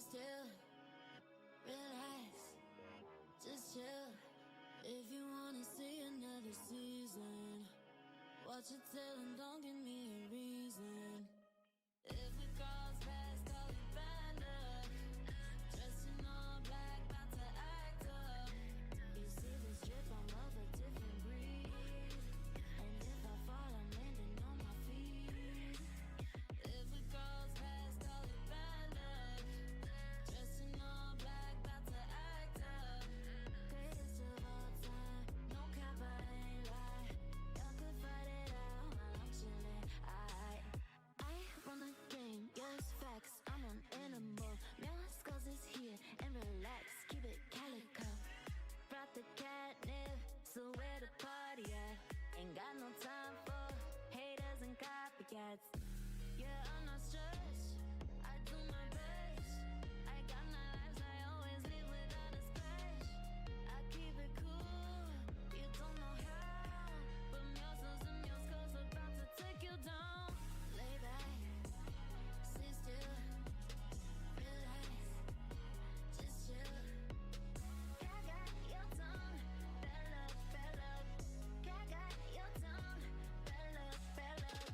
still, relax, just chill. If you wanna see another season, watch it till and don't give me a reason. If it goes past all the bad luck, dressed in all black, about to act up. You see this drip, I'm of a different breed. And if I fall, I'm landing on my feet. If it goes past all the bad luck, dressed in all black, about to act up. Greatest of all time, no cap, I ain't lie. Y'all could fight it out while I'm chillin'. I run the game, yes, facts. I'm an animal. Melascos is here and relax, keep it calico. Brought the catnip, so where the party at? Ain't got no time for haters and copycats. Yeah, I'm not stressed, I do my best. I got my life, I always live without a splash. I keep it cool, you don't know how. But meus and meus cause about to take you down. Lay back, sit still, relax, just chill. Gaga your tongue, bad luck, bad luck. Gaga your tongue, bad luck, bad luck.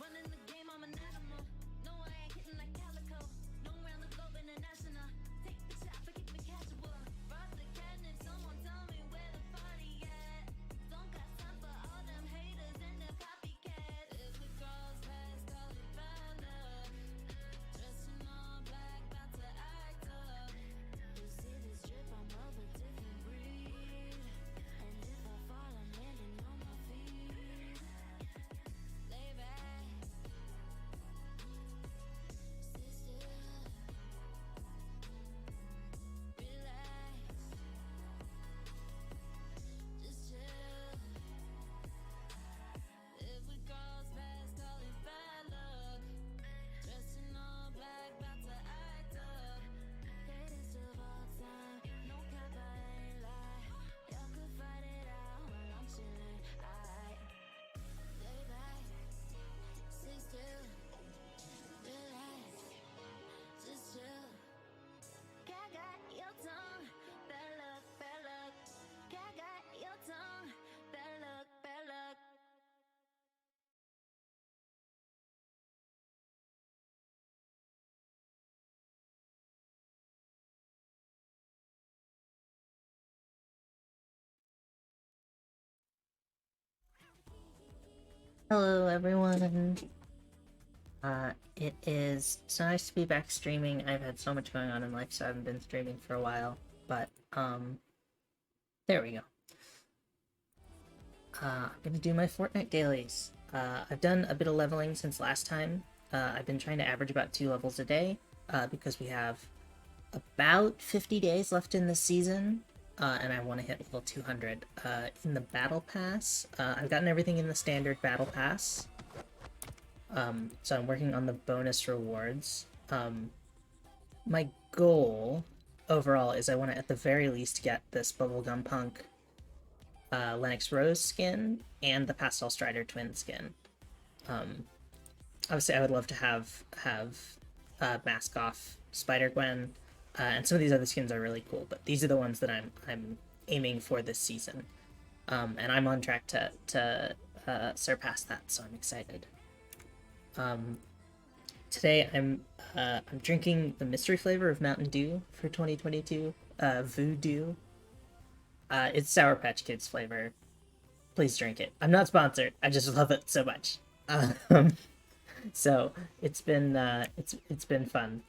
Running the game, I'm an animal. No, I ain't hitting like calico. No round the globe international. Take the shot, but keep it casual. Brought the catnip, someone tell me where the party at. Don't got time for all them haters and the copycats. If it goes past all the bad luck, dressed in all black, about to act up. You see this drip, I'm of a different breed. And if I fall, I'm landing on my feet. Lay back, sit still, relax, just chill. If it goes past all the bad luck, dressed in all black, about to act up. Greatest of all time, no cap, I ain't lie. Y'all could fight it out while I'm chillin'. Lay back, sit still, relax, just chill. Gaga your tongue, bad luck, bad luck. Gaga your tongue, bad luck, bad luck. Hello everyone. It is so nice to be back streaming. I've had so much going on in life, so I haven't been streaming for a while. But there we go. I'm gonna do my Fortnite dailies. I've done a bit of leveling since last time. I've been trying to average about 2 levels a day, because we have about 50 days left in this season, and I want to hit level 200. In the Battle Pass, I've gotten everything in the standard Battle Pass, so I'm working on the bonus rewards. My goal overall is I want to at the very least get this Bubblegum Punk Lennox Rose skin and the Pastel Strider Twin skin. Obviously I would love to have Mask Off Spider-Gwen, and some of these other skins are really cool, but these are the ones that I'm aiming for this season. And I'm on track to surpass that, so I'm excited. Today I'm drinking the mystery flavor of Mountain Dew for 2022, Voodoo. It's Sour Patch Kids flavor. Please drink it. I'm not sponsored. I just love it so much. So it's been fun.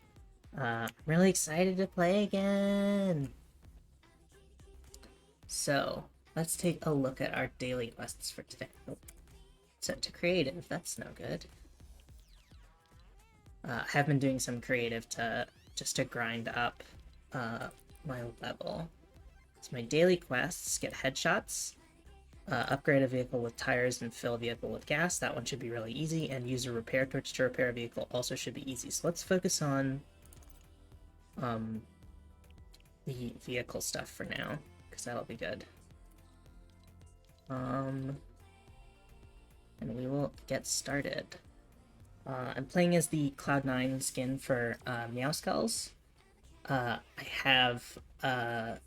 I'm really excited to play again. So let's take a look at our daily quests for today. Oh, set to creative. That's no good. I have been doing some creative just to grind up my level. So my daily quests: get headshots, upgrade a vehicle with tires and fill a vehicle with gas. That one should be really easy, and use a repair torch to repair a vehicle also should be easy. So let's focus on the vehicle stuff for now, because that'll be good. And we will get started. I'm playing as the Cloud9 skin for Meowskulls. I have a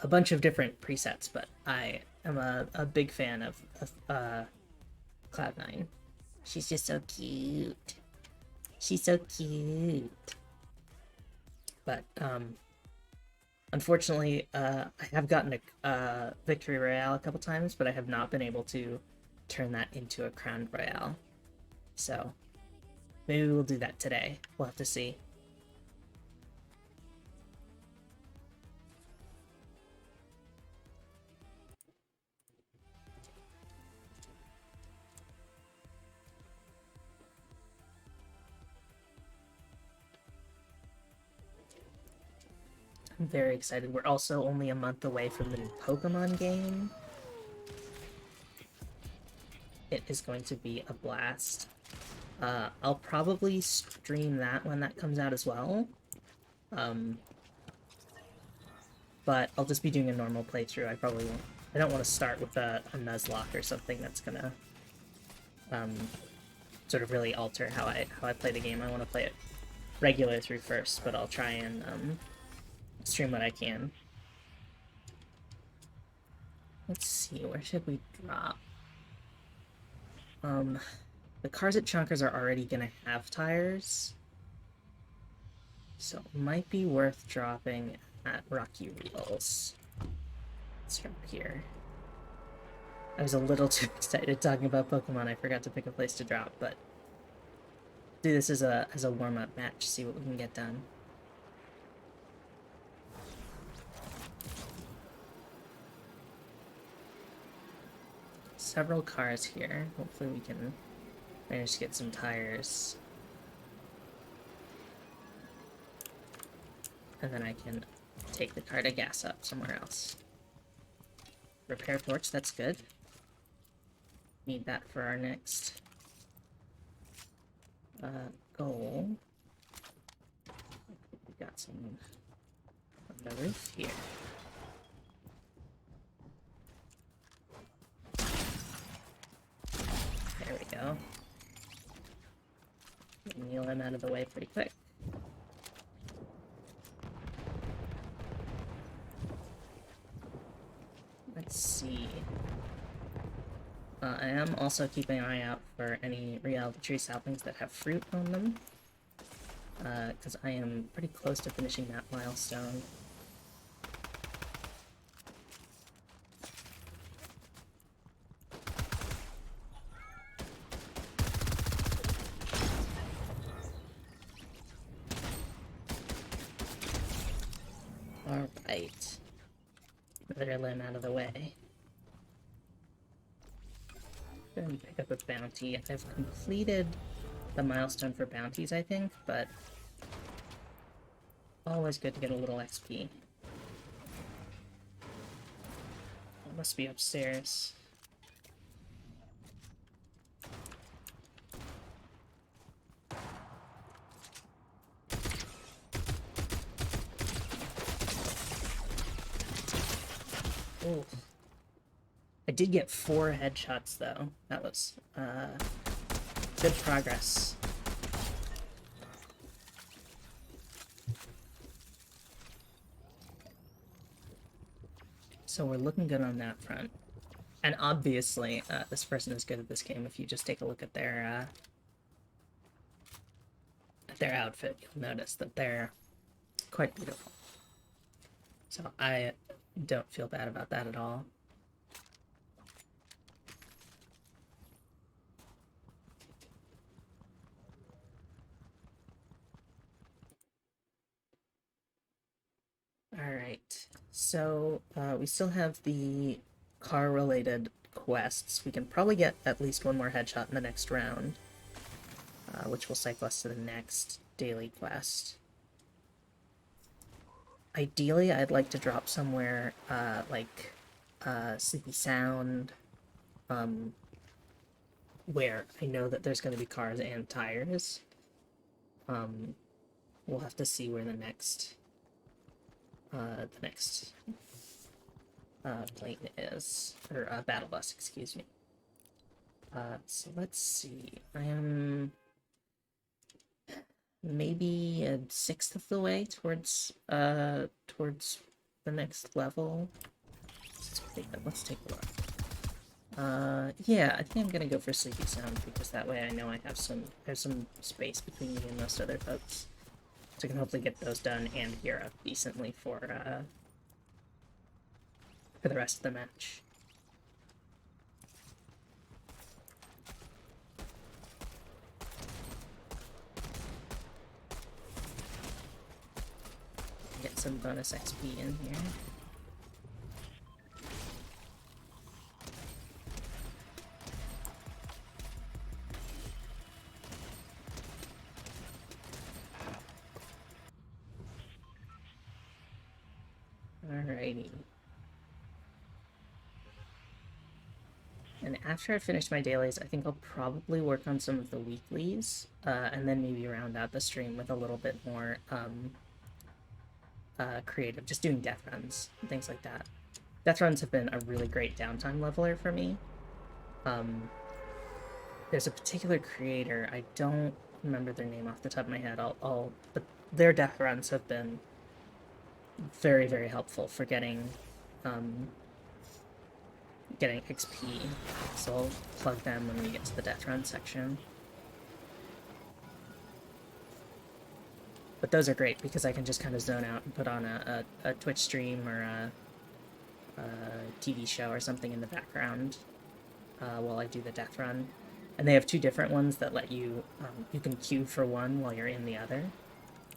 bunch of different presets, but I am a big fan of Cloud9. She's just so cute. She's so cute. But unfortunately, I have gotten a victory royale a couple times, but I have not been able to turn that into a crowned royale. So maybe we'll do that today. We'll have to see. I'm very excited. We're also only a month away from the new Pokemon game. It is going to be a blast. I'll probably stream that when that comes out as well. But I'll just be doing a normal playthrough. I probably won't. I don't want to start with a Nuzlocke or something that's gonna sort of really alter how I play the game. I want to play it regular through first, but I'll try and stream what I can. Let's see, where should we drop? The cars at Chunkers are already gonna have tires, so it might be worth dropping at Rocky Reels. Let's drop here. I was a little too excited talking about Pokemon. I forgot to pick a place to drop, but do this as a warm-up match, see what we can get done. Several cars here. Hopefully we can manage to get some tires. And then I can take the car to gas up somewhere else. Repair torch, that's good. Need that for our next goal. We got some on the roof here. There we go. Kneel him out of the way pretty quick. Let's see. I am also keeping an eye out for any reality tree saplings that have fruit on them. Because I am pretty close to finishing that milestone. Alright. Another limb out of the way. Go and pick up a bounty. I've completed the milestone for bounties, I think, but always good to get a little XP. It must be upstairs. Oh. I did get 4 headshots, though. That was, good progress. So we're looking good on that front. And obviously, this person is good at this game. If you just take a look at their outfit, you'll notice that they're quite beautiful. So I don't feel bad about that at all. Alright, so we still have the car-related quests. We can probably get at least one more headshot in the next round, which will cycle us to the next daily quest. Ideally, I'd like to drop somewhere like Sleepy Sound, where I know that there's going to be cars and tires. We'll have to see where the next plane is, or battle bus, excuse me. So let's see. I am maybe a sixth of the way towards the next level. Let's take a look. Yeah, I think I'm gonna go for Sleepy Sound because that way I know I have some space between me and most other folks. So I can hopefully get those done and gear up decently for the rest of the match. Get some bonus XP in here. Alrighty. And after I finish my dailies, I think I'll probably work on some of the weeklies, and then maybe round out the stream with a little bit more creative, just doing death runs and things like that. Death runs have been a really great downtime leveler for me. There's a particular creator, I don't remember their name off the top of my head, but their death runs have been very, very helpful for getting XP, so I'll plug them when we get to the death run section. But those are great because I can just kind of zone out and put on a Twitch stream or a TV show or something in the background while I do the death run. And they have two different ones that let you, you can queue for one while you're in the other.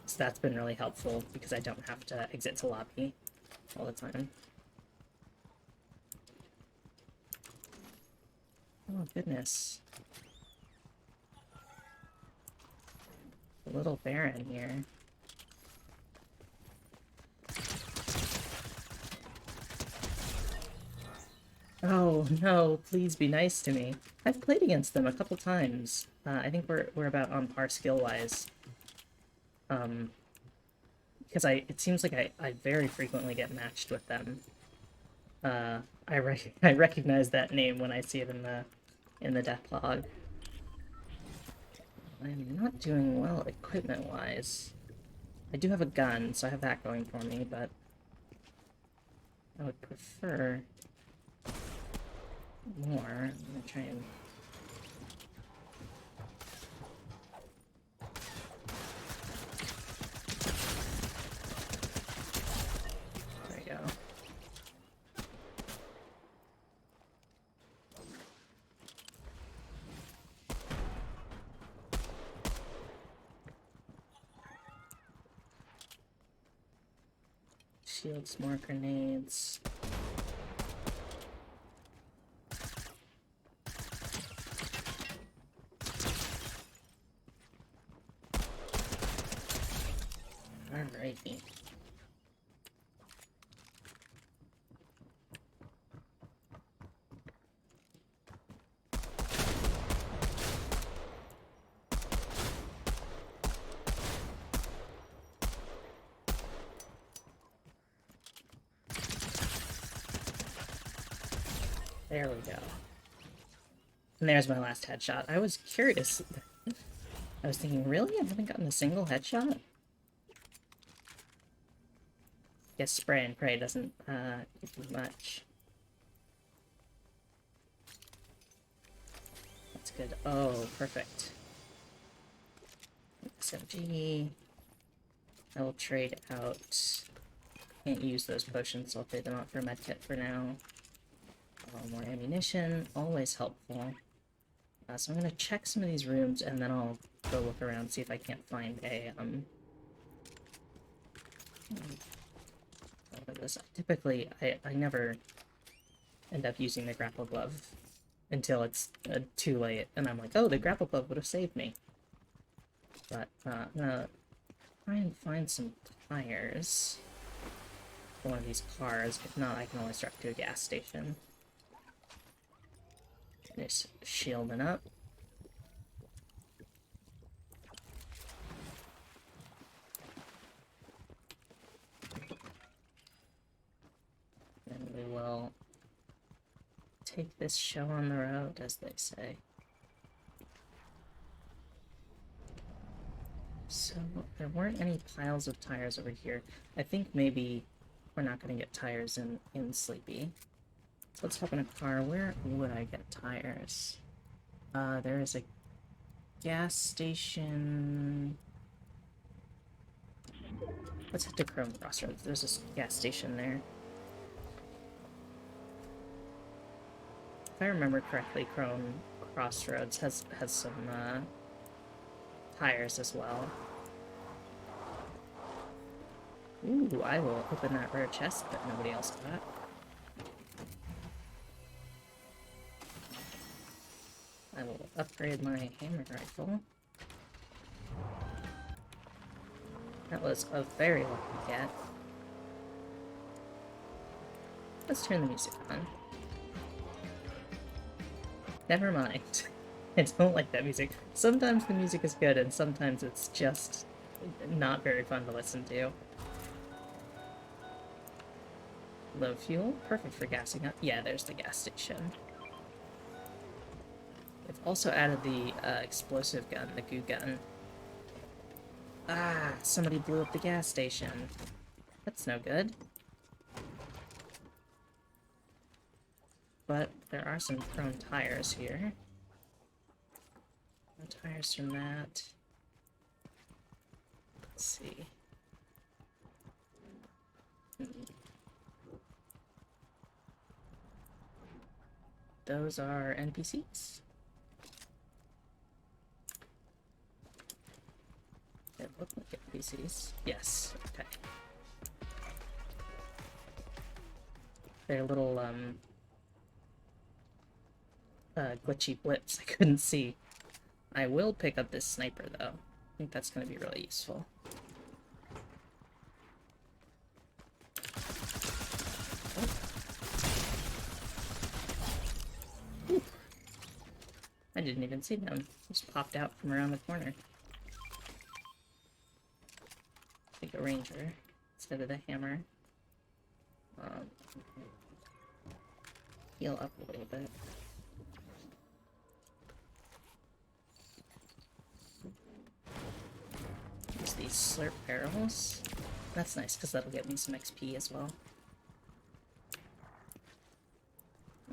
So that's been really helpful because I don't have to exit to lobby all the time. Oh, goodness. A little Baron here. Oh, no, please be nice to me. I've played against them a couple times. I think we're about on par skill-wise. Because it seems like I very frequently get matched with them. I recognize that name when I see it in the death log. I'm not doing well equipment-wise. I do have a gun, so I have that going for me, but I would prefer more. I'm gonna try and... There we go. Shields, more grenades. Alrighty. There we go. And there's my last headshot. I was curious. I was thinking, really? I haven't gotten a single headshot? Guess spray and pray doesn't give me much. That's good. Oh, perfect. SMG. I will trade out. Can't use those potions, so I'll trade them out for a medkit for now. More ammunition, always helpful. So I'm gonna check some of these rooms, and then I'll go look around, see if I can't find a, what is this? Typically, I never end up using the grapple glove until it's too late, and I'm like, oh, the grapple glove would have saved me. But, I'm gonna try and find some tires for one of these cars. If not, I can always drive to a gas station. Just shielding up. And we will take this show on the road, as they say. So, there weren't any piles of tires over here. I think maybe we're not going to get tires in Sleepy. So let's hop in a car. Where would I get tires? There is a gas station. Let's head to Chrome Crossroads. There's a gas station there. If I remember correctly, Chrome Crossroads has some tires as well. Ooh, I will open that rare chest that nobody else got. I will upgrade my hammer rifle. That was a very lucky get. Let's turn the music on. Never mind. I don't like that music. Sometimes the music is good, and sometimes it's just not very fun to listen to. Low fuel, perfect for gassing up. Yeah, there's the gas station. They've also added the explosive gun, the goo gun. Ah, somebody blew up the gas station. That's no good. But there are some chrome tires here. No tires from that. Let's see. Those are NPCs. They look like NPCs. Yes, okay. They're little, glitchy blips I couldn't see. I will pick up this sniper, though. I think that's going to be really useful. Oh. I didn't even see them. Just popped out from around the corner. Take a ranger instead of the hammer. Heal up a little bit. Use these slurp barrels. That's nice because that'll get me some XP as well.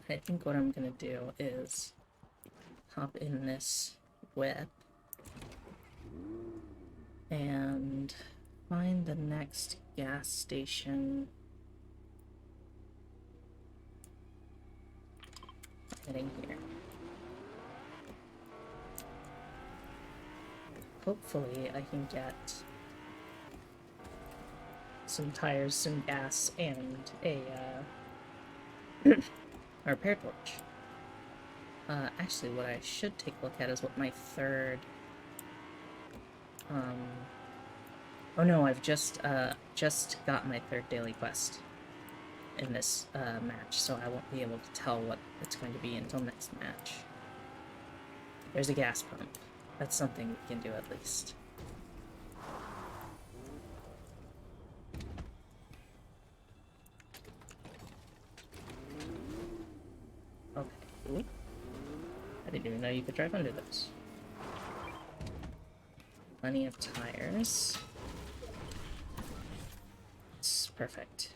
I think what I'm gonna do is hop in this whip and find the next gas station. Heading here. Hopefully I can get some tires, some gas, and a repair torch. Actually, what I should take a look at is what my third... Oh no, I've just got my third daily quest in this match, so I won't be able to tell what it's going to be until next match. There's a gas pump. That's something we can do at least. Okay. Ooh. I didn't even know you could drive under those. Plenty of tires. It's perfect.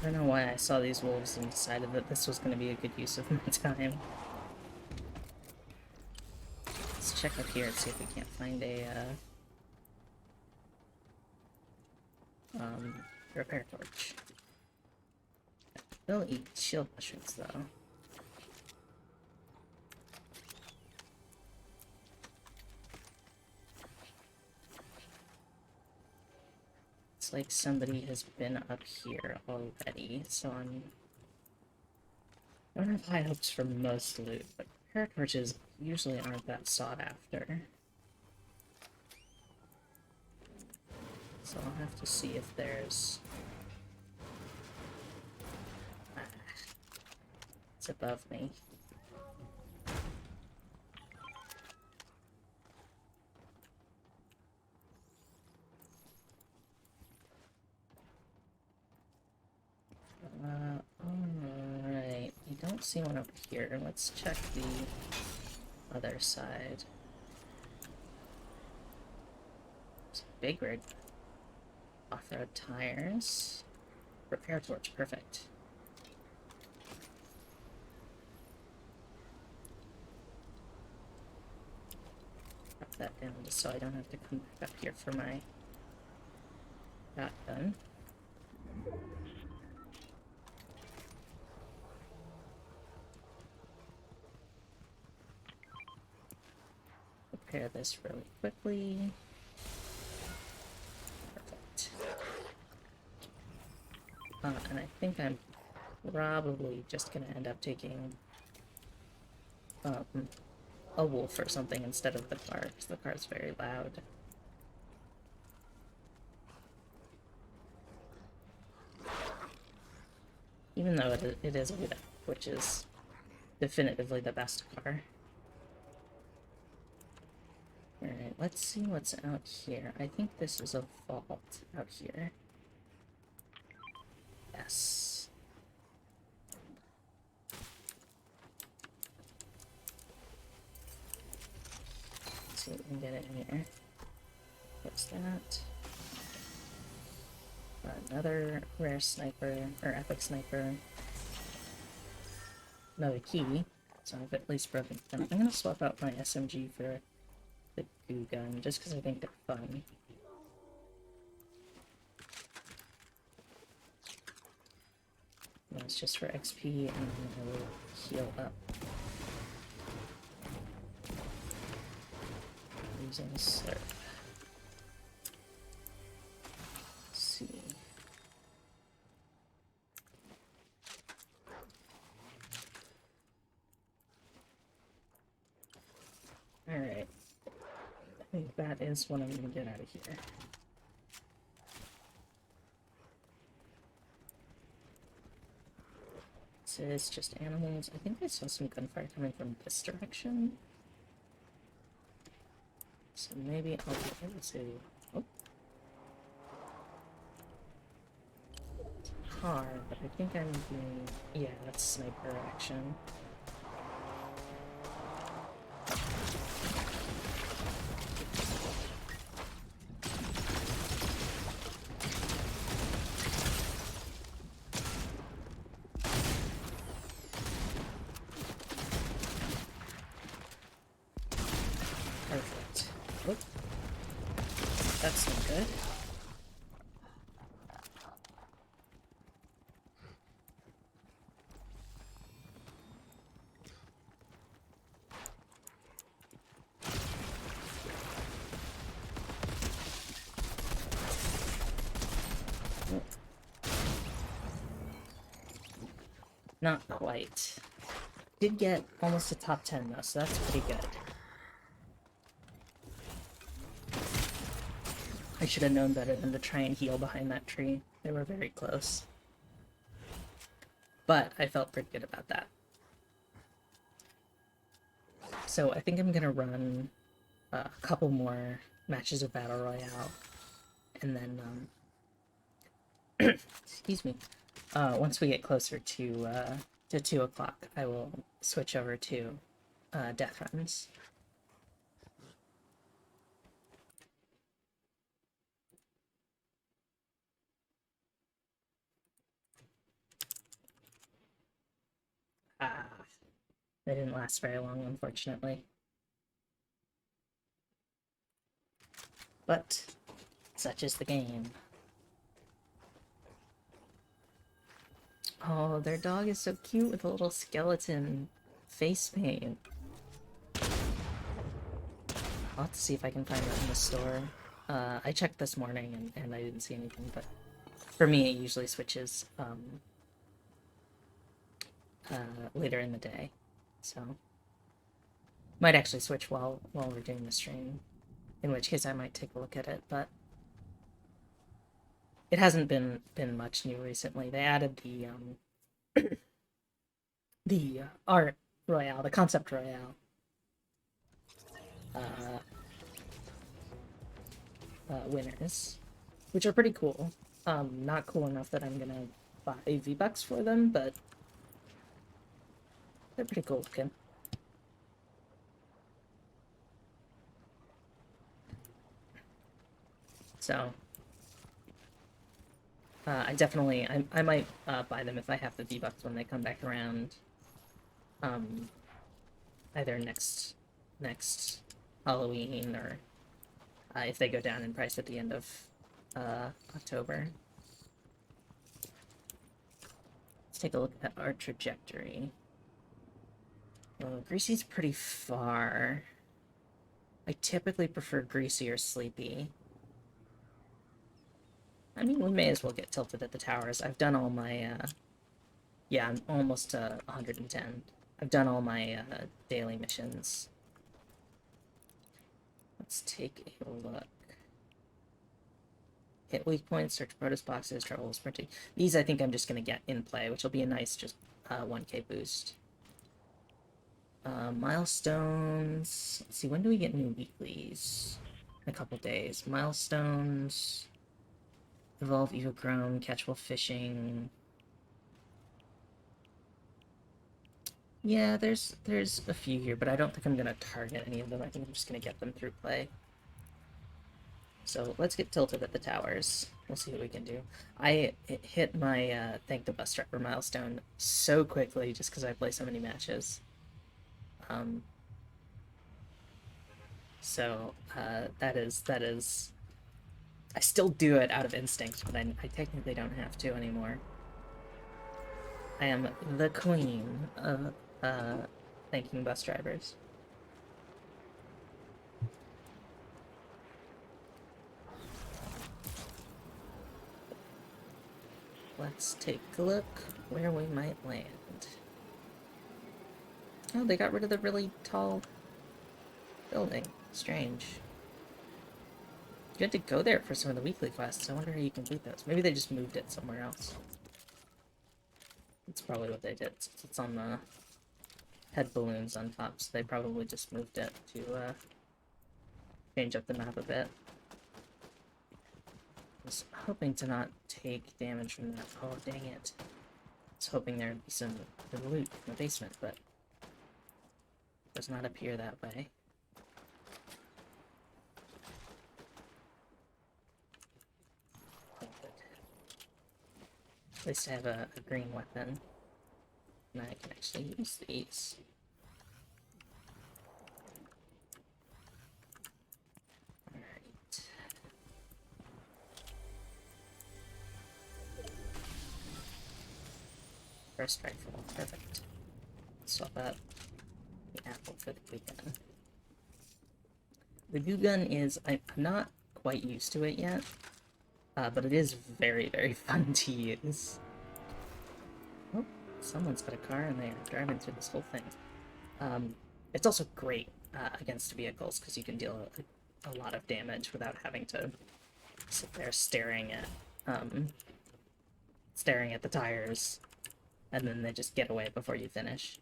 I don't know why I saw these wolves and decided that this was going to be a good use of my time. Let's check up here and see if we can't find a repair torch. They'll eat shield mushrooms though. It's like somebody has been up here already, so I don't have high hopes for most loot, but repair torches usually aren't that sought after. So I'll have to see if there's... it's above me. Alright, I don't see one over here. Let's check the other side. It's a big rig. Off-road tires. Repair torch, perfect. Drop that down just so I don't have to come back up here for my shotgun. Repair this really quickly. Perfect. And I think I'm probably just gonna end up taking a wolf or something instead of the car, because the car's very loud. Even though it is a wolf, which is definitively the best car. Alright, let's see what's out here. I think this is a vault out here. Yes. Let's see what we can get in here. What's that? Another rare sniper, or epic sniper. Another key, so I've at least broken them. I'm gonna swap out my SMG for the goo gun, just because I think they're fun. That's just for XP, and then I will heal up. Using slurp. Let's see. Alright. I think that is what I'm gonna get out of here. This is just animals. I think I saw some gunfire coming from this direction. So maybe I'll be able to... oh. Car, but I think I'm doing... yeah, that's sniper action. Perfect. Oop. That's not good. Not quite. Did get almost a top 10 though, so that's pretty good. I should have known better than to try and heal behind that tree. They were very close. But I felt pretty good about that. So I think I'm gonna run a couple more matches of Battle Royale. And then, excuse me. Once we get closer to 2 o'clock, I will switch over to death runs. They didn't last very long, unfortunately. But such is the game. Oh, their dog is so cute with a little skeleton face paint. I'll have to see if I can find it in the store. I checked this morning and I didn't see anything, but for me it usually switches later in the day. So might actually switch while we're doing the stream. In which case I might take a look at it, but it hasn't been much new recently. They added the art royale, the concept royale. Winners, which are pretty cool. Not cool enough that I'm gonna buy V-Bucks for them, but they're pretty cool looking. So, I might buy them if I have the V-Bucks when they come back around. Either next Halloween or if they go down in price at the end of October. Let's take a look at our trajectory. Well, Greasy's pretty far. I typically prefer Greasy or Sleepy. I mean, we may as well get tilted at the towers. I've done all my, yeah, I'm almost 110. I've done all my daily missions. Let's take a look. Hit weak points, search Protoss boxes, trouble sprinting. These I think I'm just going to get in play, which will be a nice just 1k boost. Milestones. Let's see, when do we get new weeklies? In a couple days. Milestones. Evolve Evil Grown, Catchable Fishing. Yeah, there's a few here, but I don't think I'm going to target any of them. I think I'm just going to get them through play. So let's get tilted at the towers. We'll see what we can do. I hit my Thank the Bus Driver milestone so quickly just because I play so many matches. So that is... I still do it out of instinct, but I technically don't have to anymore. I am the queen of thanking bus drivers. Let's take a look where we might land. Oh, they got rid of the really tall building. Strange. You had to go there for some of the weekly quests. I wonder how you complete those. Maybe they just moved it somewhere else. That's probably what they did, since it's on the head balloons on top, so they probably just moved it to change up the map a bit. I was hoping to not take damage from that. Oh, dang it. I was hoping there'd be some loot in the basement, but it does not appear that way. At least I have a green weapon. And I can actually use these. Alright. First rifle, perfect. Swap out the apple for the glue gun. The glue gun is, I'm not quite used to it yet. But it is very, very fun to use. Oh, someone's got a car and they are driving through this whole thing. It's also great against vehicles because you can deal a lot of damage without having to sit there staring at the tires, and then they just get away before you finish.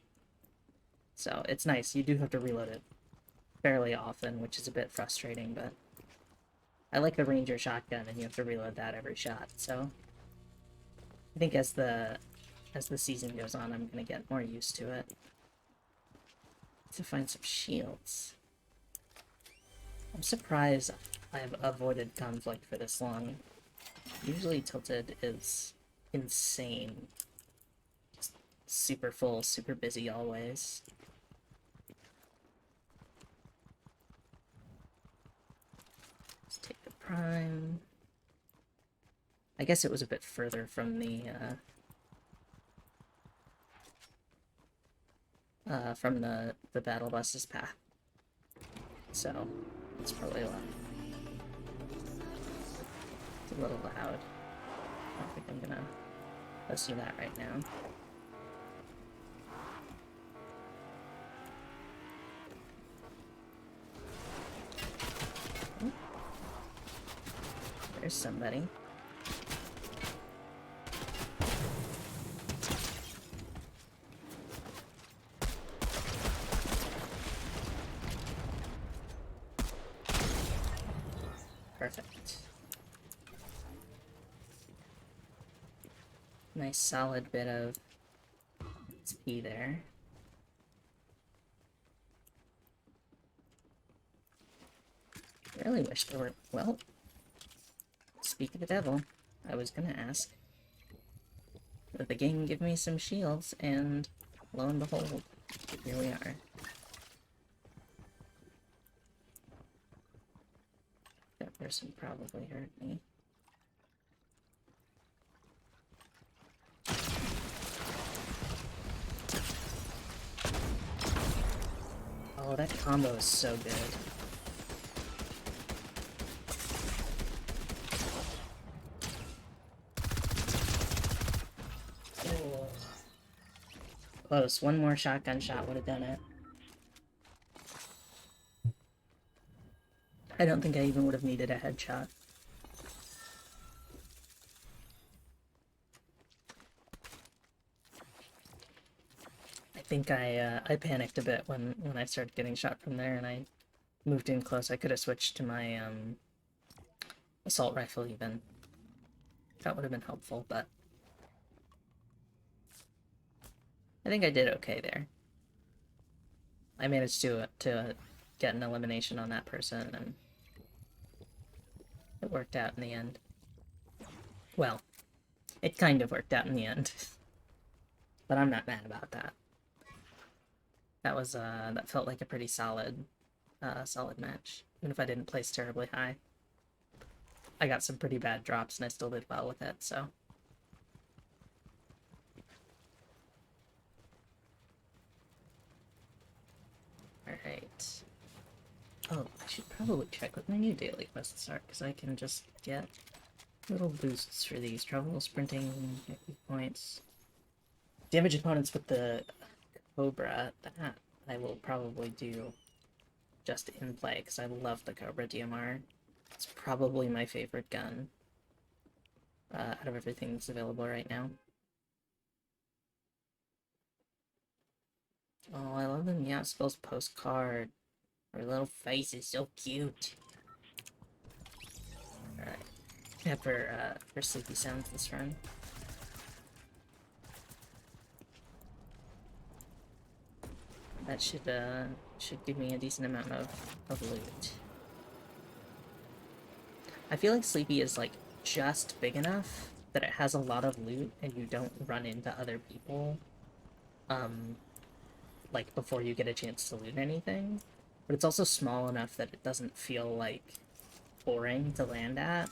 So it's nice. You do have to reload it fairly often, which is a bit frustrating, but I like the Ranger shotgun, and you have to reload that every shot, so I think as the season goes on, I'm gonna get more used to it. To find some shields. I'm surprised I've avoided conflict for this long. Usually Tilted is insane. Just super full, super busy always. Take the prime. I guess it was a bit further from the battle bus's path, so it's probably it's a little loud. I don't think I'm gonna listen to that right now. There's somebody. nice solid bit of XP there. I really wish there were... Well, speak of the devil, I was gonna ask that the game give me some shields, and lo and behold, here we are. That person probably hurt me. Oh, that combo is so good. Oh. Close. One more shotgun shot would have done it. I don't think I even would have needed a headshot. I think I panicked a bit when I started getting shot from there, and I moved in close. I could have switched to my assault rifle even. That would have been helpful, but I think I did okay there. I managed to get an elimination on that person, and it worked out in the end. Well, it kind of worked out in the end. But I'm not mad about that. That was, that felt like a pretty solid, solid match. Even if I didn't place terribly high. I got some pretty bad drops and I still did well with it, so. Alright. Oh, I should probably check what my new daily quests are, because I can just get little boosts for these. Travel, sprinting, points. Damage opponents with the Cobra, that I will probably do just in play, because I love the Cobra DMR. It's probably my favorite gun out of everything that's available right now. Oh, I love the Meow Spells postcard. Her little face is so cute. Alright. Have her sleepy sounds this run. That should give me a decent amount of loot. I feel like Sleepy is, like, just big enough that it has a lot of loot and you don't run into other people, like, before you get a chance to loot anything. But it's also small enough that it doesn't feel, like, boring to land at.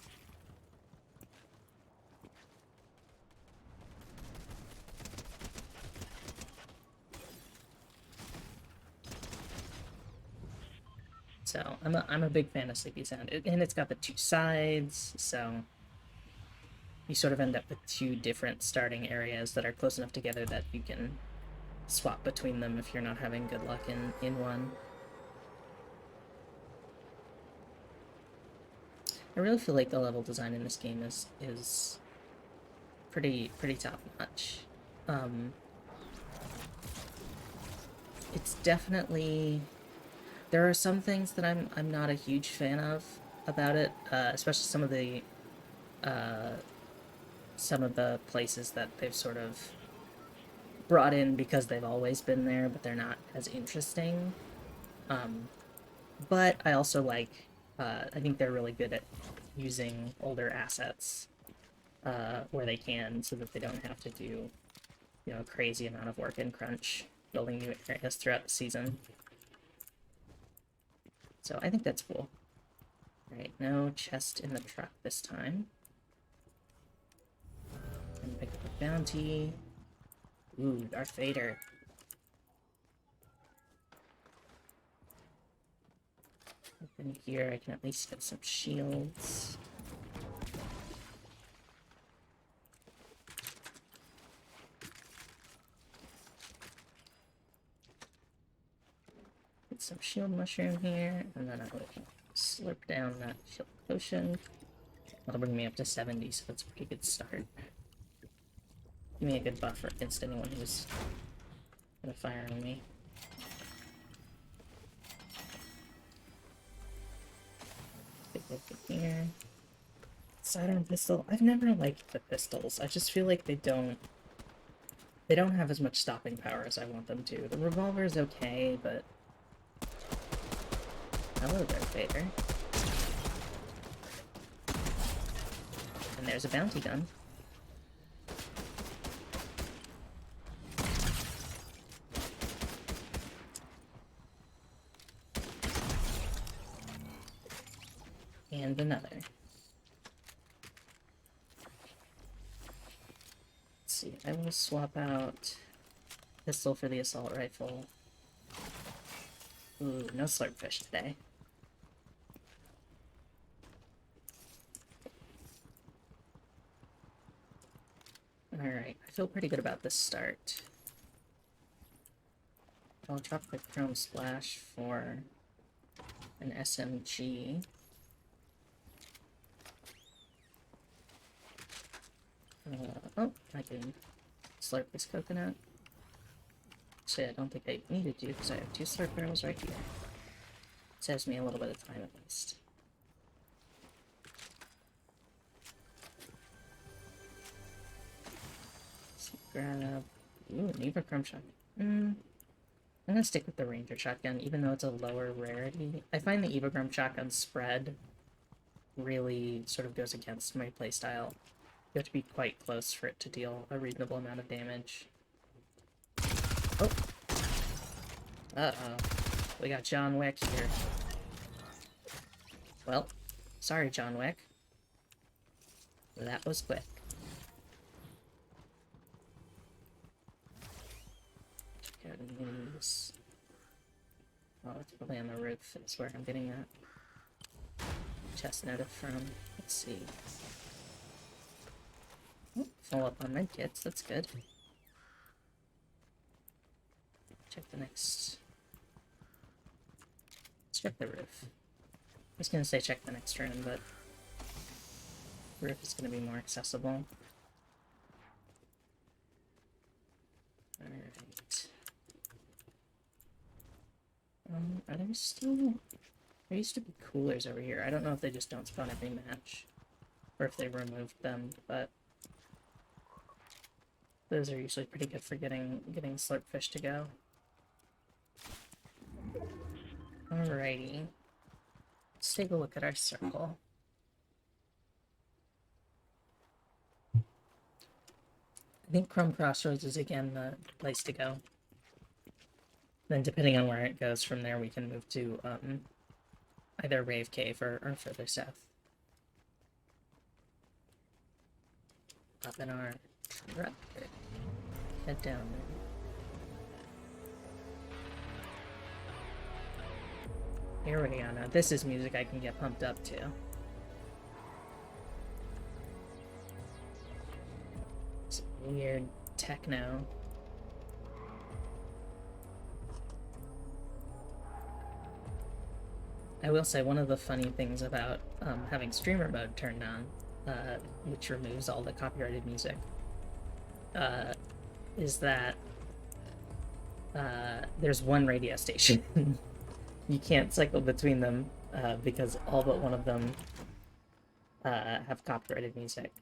So, I'm a big fan of Sleepy Sound. And it's got the two sides, so you sort of end up with two different starting areas that are close enough together that you can swap between them if you're not having good luck in one. I really feel like the level design in this game is pretty top-notch. It's definitely... There are some things that I'm not a huge fan of about it, especially some of the places that they've sort of brought in because they've always been there, but they're not as interesting. But I also like, I think they're really good at using older assets where they can, so that they don't have to do, you know, a crazy amount of work and crunch building new areas throughout the season. So I think that's cool. Alright, no chest in the truck this time. And pick up a bounty. Ooh, Darth Vader. Open here, I can at least get some shields. Get some shield mushroom here, and then I will slurp down that shield potion. That'll bring me up to 70, so that's a pretty good start. Give me a good buffer against anyone who's gonna fire on me. Big look in here. Sidearm pistol. I've never liked the pistols. I just feel like they don't have as much stopping power as I want them to. The revolver is okay, but hello there, Vader. And there's a bounty gun. And another. Let's see, I will swap out pistol for the assault rifle. Ooh, no slurpfish today. Alright, I feel pretty good about this start. I'll drop the Chrome Splash for an SMG. Oh, I can slurp this coconut. Actually, I don't think I needed to because I have 2 slurp barrels right here. Saves me a little bit of time at least. So grab... Ooh, an Everchrome shotgun. I'm gonna stick with the Ranger shotgun, even though it's a lower rarity. I find the Everchrome shotgun spread really sort of goes against my playstyle. You have to be quite close for it to deal a reasonable amount of damage. Oh! Uh-oh. We got John Wick here. Well, sorry, John Wick. That was quick. Got these. Oh, it's probably on the roof. That's where I'm getting that chestnut from. Let's see. Oh, full up on medkits. That's good. Check the next. Let's check the roof. I was gonna say check the next room, but roof is gonna be more accessible. Alright. Are there still... There used to be coolers over here. I don't know if they just don't spawn every match, or if they removed them, but those are usually pretty good for getting slurpfish to go. Alrighty. Let's take a look at our circle. I think Chrome Crossroads is again the place to go. Then depending on where it goes from there, we can move to either Rave Cave or further south. Up in our truck. Head down there. Here we go. Now this is music I can get pumped up to. It's weird techno. I will say one of the funny things about having streamer mode turned on, which removes all the copyrighted music, is that there's one radio station. You can't cycle between them because all but one of them have copyrighted music.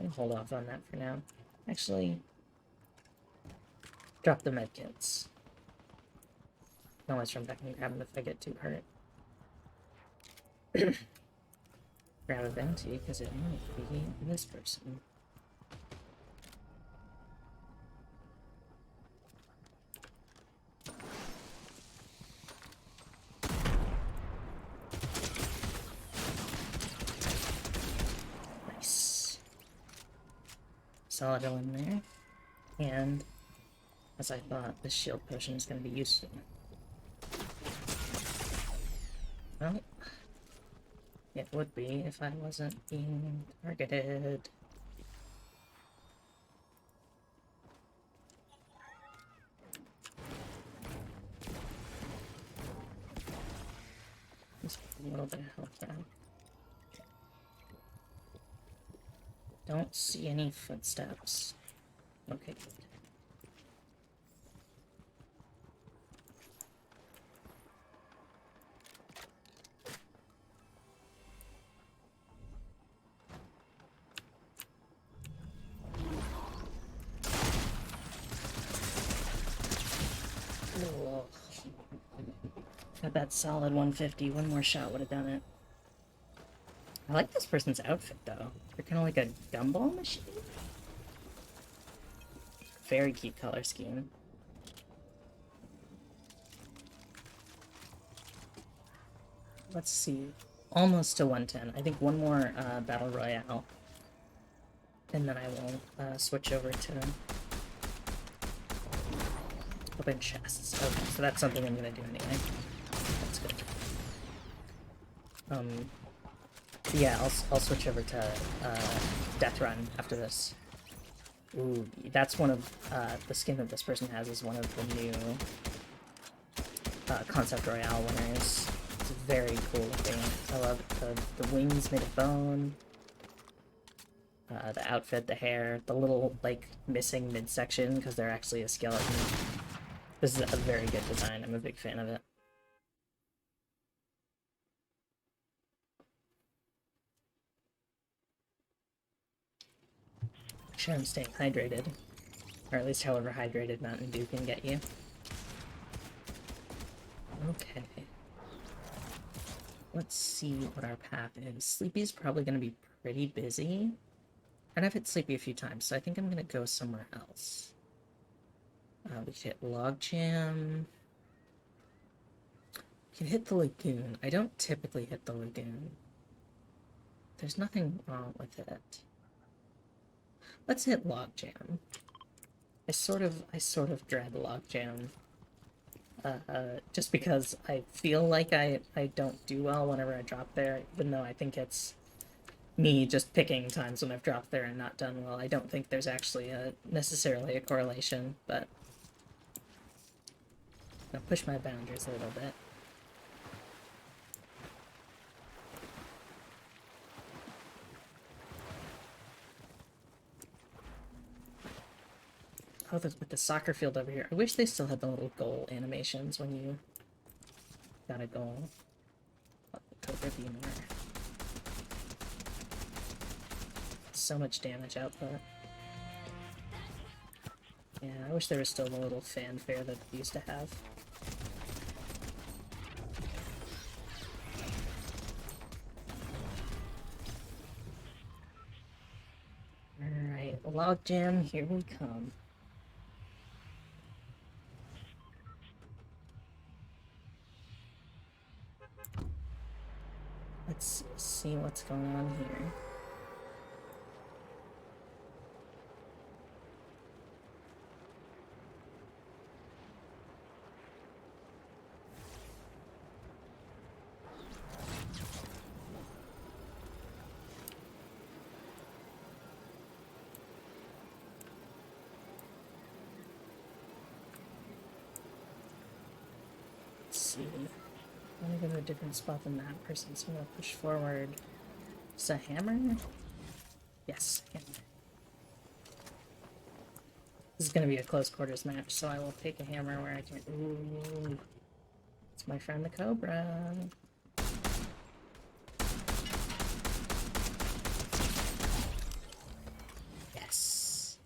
I'll hold off on that for now. Actually, drop the medkits. I can always run back and grab them if I get too hurt. Grab a bounty because it might be this person. Solid in there, and as I thought, this shield potion is going to be useful. Well, it would be if I wasn't being targeted. Just a little bit of health back. Don't see any footsteps. Okay, good. Got that solid 150. One more shot would have done it. I like this person's outfit, though. They're kind of like a gumball machine. Very cute color scheme. Let's see. Almost to 110. I think one more Battle Royale. And then I will switch over to open chests. Okay, so that's something I'm going to do anyway. That's good. Yeah, I'll switch over to Death Run after this. Ooh, that's one of the skin that this person has is one of the new Concept Royale winners. It's very cool looking. I love it. The wings made of bone. The outfit, the hair, the little, like, missing midsection because they're actually a skeleton. This is a very good design. I'm a big fan of it. Make sure I'm staying hydrated. Or at least however hydrated Mountain Dew can get you. Okay. Let's see what our path is. Sleepy's probably going to be pretty busy. And I've hit Sleepy a few times, so I think I'm going to go somewhere else. We could hit Logjam. We can hit the Lagoon. I don't typically hit the Lagoon. There's nothing wrong with it. Let's hit Logjam. I sort of dread Logjam. Just because I feel like I don't do well whenever I drop there, even though I think it's me just picking times when I've dropped there and not done well. I don't think there's actually necessarily a correlation, but I'll push my boundaries a little bit. Oh, with the soccer field over here. I wish they still had the little goal animations when you got a goal. Cobra Beamer. So much damage output. Yeah, I wish there was still the little fanfare that they used to have. Alright, Logjam, here we come. Let's see what's going on here. Let's see. I'm gonna go to a different spot than that person, so I'm gonna push forward. Is a hammer? Yes, hammer. This is gonna be a close quarters match, so I will take a hammer where I can. Ooh, it's my friend the Cobra. Yes,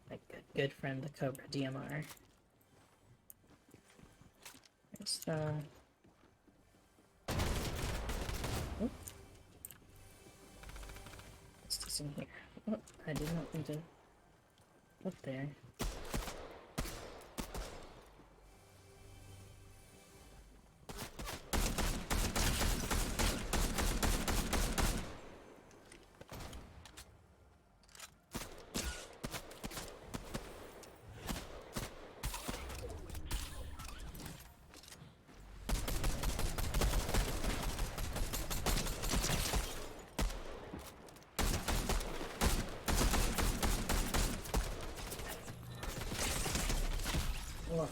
my good friend the Cobra DMR. There's the. Oh. What's this in here? Oh, I did not mean to look there. Oh,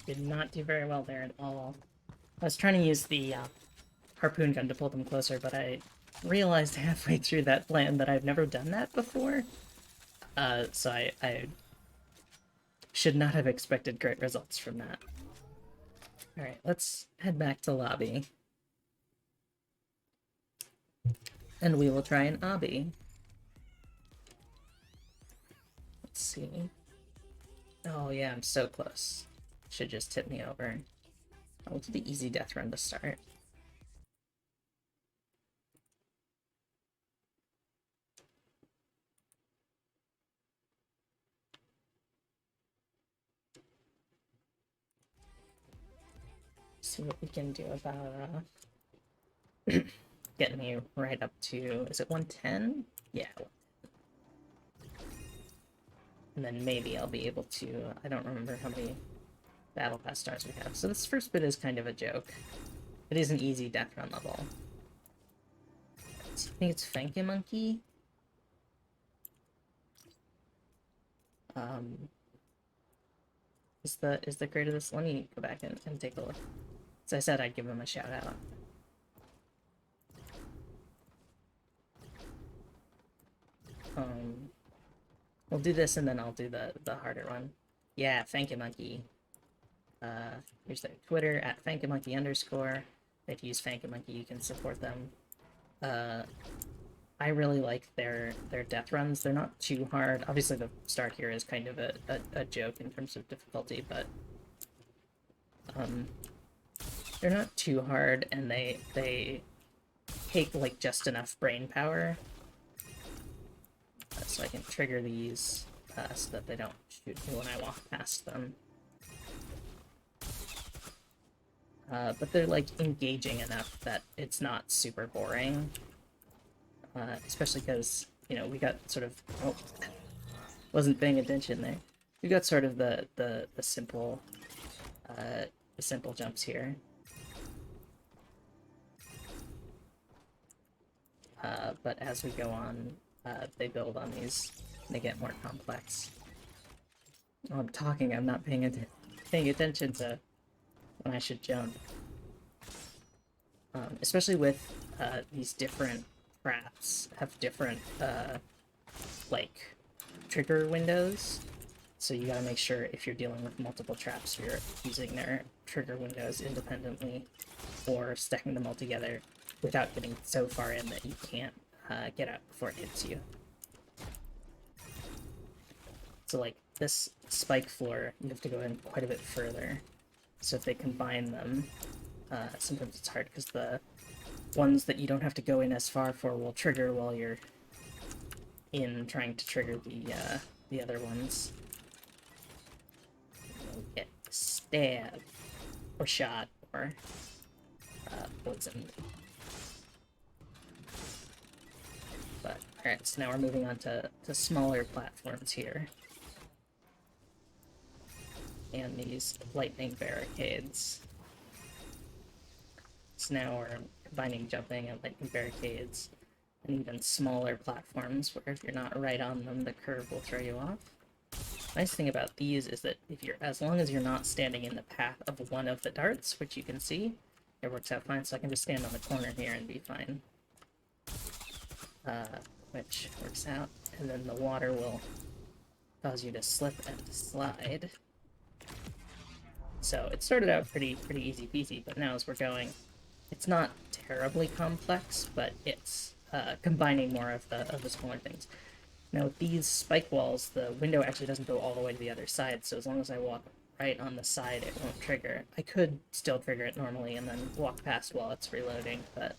did not do very well there at all. I was trying to use the harpoon gun to pull them closer, but I realized halfway through that plan that I've never done that before. So I should not have expected great results from that. Alright, let's head back to lobby. And we will try an obby. Let's see. Oh yeah, I'm so close. should just tip me over. I'll do the easy death run to start. See what we can do about getting me right up to, is it 110? Yeah. And then maybe I'll be able to, I don't remember how many battle pass stars we have. So this first bit is kind of a joke. It is an easy death run level. I think it's Fanky Monkey. Is the creator of this? Let me go back and take a look. As I said, I'd give him a shout out. We'll do this and then I'll do the harder one. Yeah, Fanky Monkey. Here's their Twitter at FankyMonkey_. If you use Fanky Monkey, you can support them. I really like their death runs. They're not too hard. Obviously, the start here is kind of a joke in terms of difficulty, but they're not too hard, and they take like just enough brain power, so I can trigger these so that they don't shoot me when I walk past them. But they're like engaging enough that it's not super boring. Especially because, you know, we got sort of, oh, wasn't paying attention there. We got sort of the simple jumps here. But as we go on, they build on these, and they get more complex. Oh, I'm talking, I'm not paying attention to when I should jump. Especially with these different traps have different like trigger windows, so you gotta make sure if you're dealing with multiple traps you're using their trigger windows independently or stacking them all together without getting so far in that you can't get out before it hits you. So like this spike floor, you have to go in quite a bit further, so if they combine them, sometimes it's hard because the ones that you don't have to go in as far for will trigger while you're in trying to trigger the other ones. You'll get stabbed, or shot, or poisoned. But, alright, so now we're moving on to smaller platforms here. And these lightning barricades. So now we're combining jumping and lightning barricades, and even smaller platforms where if you're not right on them, the curve will throw you off. Nice thing about these is that as long as you're not standing in the path of one of the darts, which you can see, it works out fine. So I can just stand on the corner here and be fine, which works out. And then the water will cause you to slip and slide. So it started out pretty easy peasy, but now as we're going, it's not terribly complex, but it's combining more of the smaller things. Now with these spike walls, the window actually doesn't go all the way to the other side, so as long as I walk right on the side, it won't trigger. I could still trigger it normally and then walk past while it's reloading, but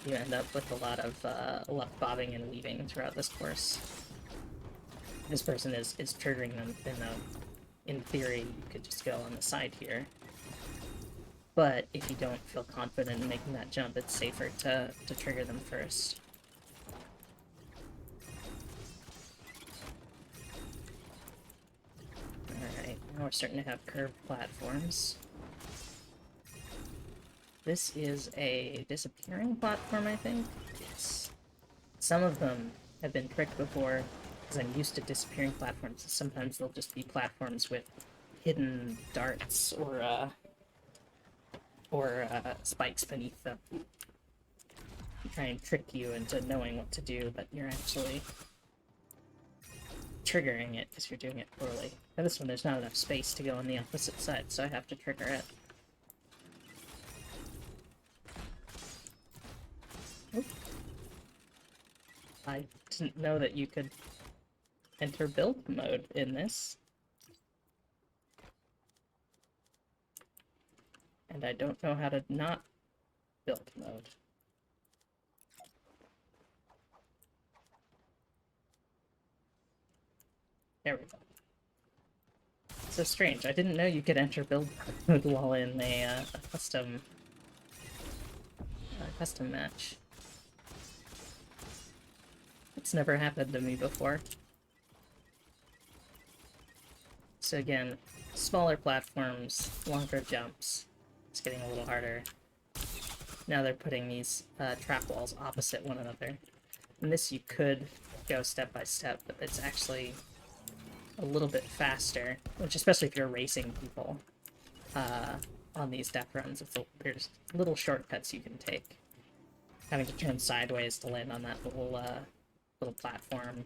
you end up with a lot of bobbing and weaving throughout this course. This person is triggering them, in theory, you could just go on the side here. But if you don't feel confident in making that jump, it's safer to trigger them first. Alright, now we're starting to have curved platforms. This is a disappearing platform, I think? Yes. Some of them have been tricked before, because I'm used to disappearing platforms. Sometimes they'll just be platforms with hidden darts or spikes beneath them. Try and trick you into knowing what to do, but you're actually triggering it because you're doing it poorly. Now this one, there's not enough space to go on the opposite side, so I have to trigger it. Oop. I didn't know that you could enter build mode in this. And I don't know how to not build mode. There we go. So strange. I didn't know you could enter build mode while in a custom match. It's never happened to me before. So again, smaller platforms, longer jumps. It's getting a little harder. Now they're putting these trap walls opposite one another. And this you could go step by step, but it's actually a little bit faster, which especially if you're racing people on these death runs, there's little shortcuts you can take. Having to turn sideways to land on that little platform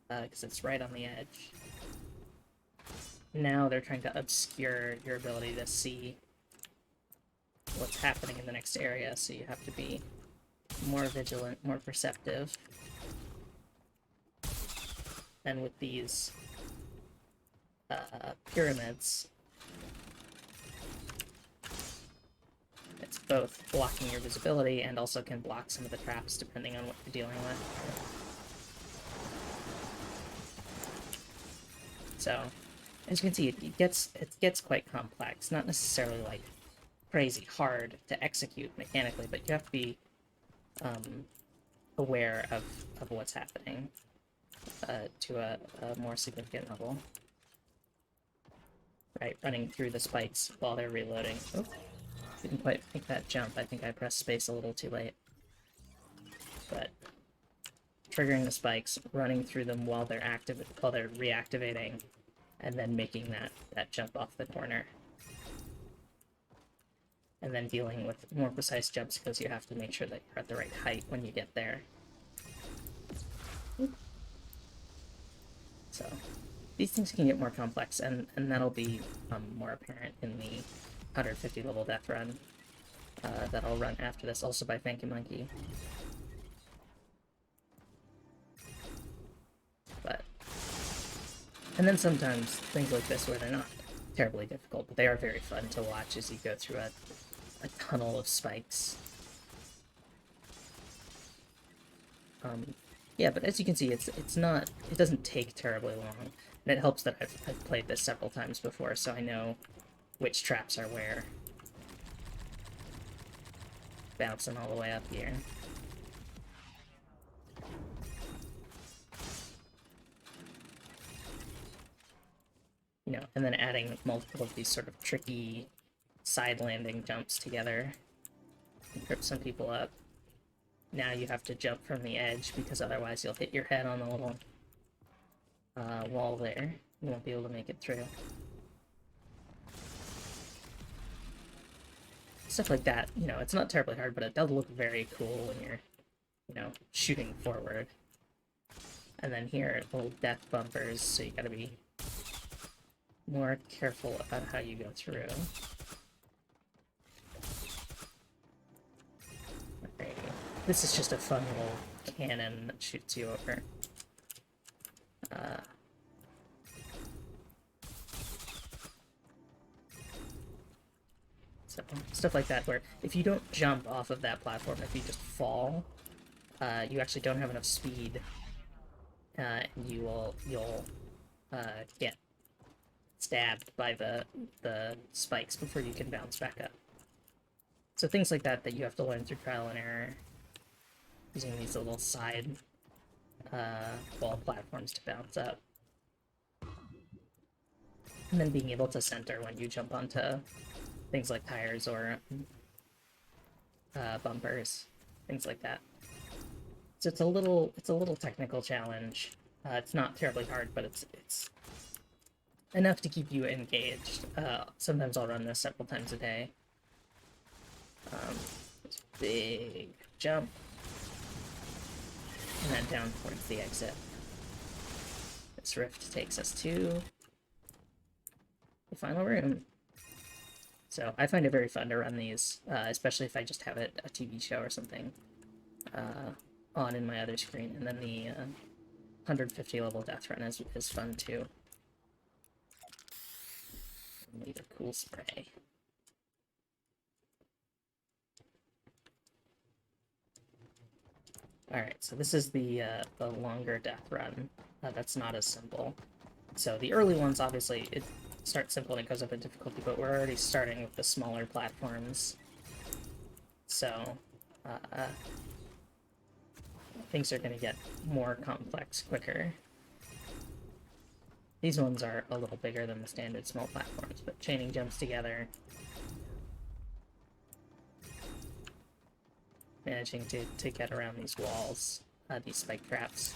because it's right on the edge. Now they're trying to obscure your ability to see what's happening in the next area, so you have to be more vigilant, more perceptive. And with these pyramids, it's both blocking your visibility and also can block some of the traps depending on what you're dealing with. So, as you can see, it gets quite complex. Not necessarily like crazy hard to execute mechanically, but you have to be aware of what's happening to a more significant level. Right, running through the spikes while they're reloading. Oh, didn't quite make that jump. I think I pressed space a little too late. But triggering the spikes, running through them while they're reactivating, and then making that jump off the corner. And then dealing with more precise jumps because you have to make sure that you're at the right height when you get there. So, these things can get more complex, and that'll be more apparent in the 150 level death run that I'll run after this, also by Thank You Monkey. And then sometimes things like this where they're not terribly difficult, but they are very fun to watch as you go through a tunnel of spikes. Yeah, but as you can see, it doesn't take terribly long, and it helps that I've played this several times before, so I know which traps are where. Bouncing all the way up here. You know, and then adding multiple of these sort of tricky side landing jumps together and trip some people up. Now you have to jump from the edge because otherwise you'll hit your head on the little wall there. You won't be able to make it through. Stuff like that, you know, it's not terribly hard, but it does look very cool when you're, you know, shooting forward. And then here, little death bumpers, so you gotta be more careful about how you go through. Okay. This is just a fun little cannon that shoots you over. So, stuff like that, where if you don't jump off of that platform, if you just fall, you actually don't have enough speed, and you'll get stabbed by the spikes before you can bounce back up. So things like that you have to learn through trial and error, using these little side wall platforms to bounce up. And then being able to center when you jump onto things like tires or bumpers, things like that. So it's a little technical challenge. It's not terribly hard, but it's enough to keep you engaged. Sometimes I'll run this several times a day. This big jump, and then down towards the exit. This rift takes us to the final room. So I find it very fun to run these, especially if I just have a TV show or something on in my other screen, and then the 150 level death run is fun too. Need a cool spray. Alright, so this is the longer death run. That's not as simple. So the early ones, obviously, it starts simple and it goes up in difficulty, but we're already starting with the smaller platforms. So, things are going to get more complex quicker. These ones are a little bigger than the standard small platforms, but chaining jumps together, managing to get around these walls, these spike traps,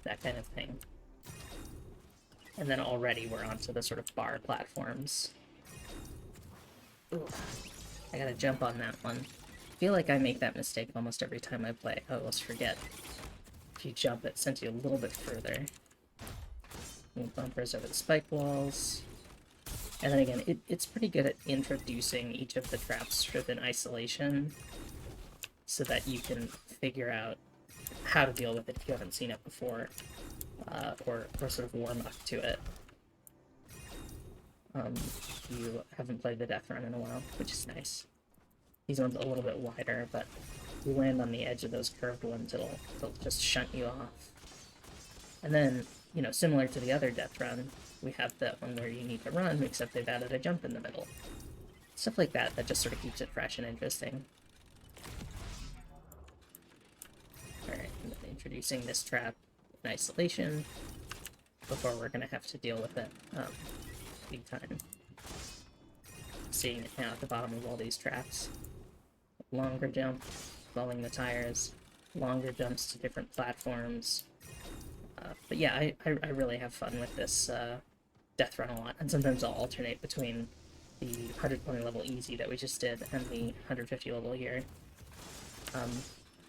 that kind of thing. And then already we're onto the sort of bar platforms. Ooh, I gotta jump on that one. I feel like I make that mistake almost every time I play. I always forget. If you jump, it sends you a little bit further. Move bumpers over the spike walls. And then again, it's pretty good at introducing each of the traps sort of in isolation, so that you can figure out how to deal with it if you haven't seen it before, or sort of warm up to it. You haven't played the death run in a while, which is nice. These ones are a little bit wider, but if you land on the edge of those curved ones, it'll just shunt you off. And then, you know, similar to the other death run, we have that one where you need to run, except they've added a jump in the middle. Stuff like that just sort of keeps it fresh and interesting. Alright, and then introducing this trap in isolation before we're going to have to deal with it big time. Seeing it now at the bottom of all these traps. Longer jump, falling the tires, longer jumps to different platforms. But yeah, I really have fun with this death run a lot, and sometimes I'll alternate between the 120 level easy that we just did and the 150 level here.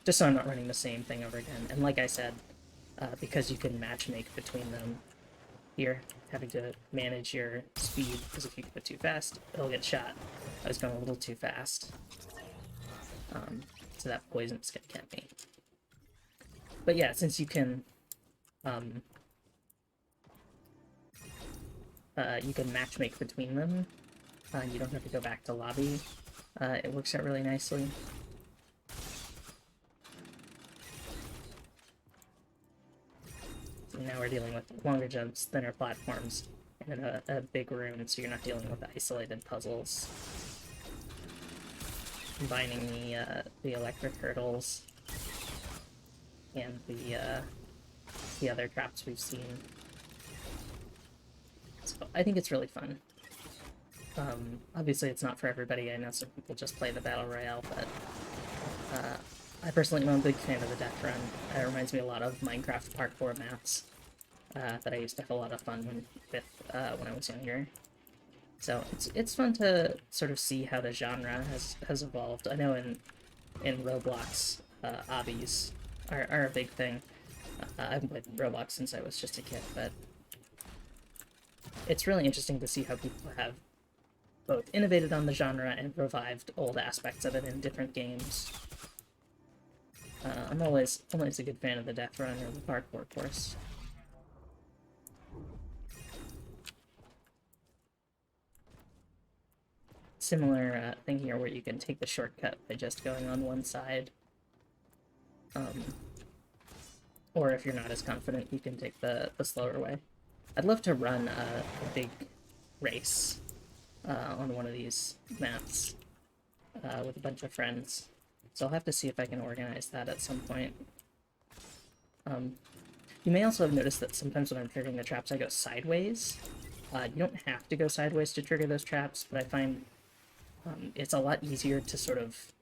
Just so I'm not running the same thing over again. And like I said, because you can matchmake between them here, having to manage your speed, because if you go too fast, it'll get shot. I was going a little too fast. So that poison's gonna get me. But yeah, since you can matchmake between them, you don't have to go back to lobby. It works out really nicely. So now we're dealing with longer jumps, thinner platforms, and a big room, so you're not dealing with isolated puzzles. Combining the electric hurdles and the other traps we've seen. So I think it's really fun. Obviously it's not for everybody. I know some people just play the Battle Royale, but I personally am a big fan of the death run. It reminds me a lot of Minecraft parkour maps that I used to have a lot of fun with when I was younger. So it's fun to sort of see how the genre has evolved. I know in Roblox, obbies are a big thing. I haven't played Roblox since I was just a kid, but it's really interesting to see how people have both innovated on the genre and revived old aspects of it in different games. I'm always a good fan of the death run or the parkour course. Similar thing here where you can take the shortcut by just going on one side. Or if you're not as confident, you can take the slower way. I'd love to run a big race on one of these maps with a bunch of friends. So I'll have to see if I can organize that at some point. You may also have noticed that sometimes when I'm triggering the traps, I go sideways. You don't have to go sideways to trigger those traps, but I find it's a lot easier to sort of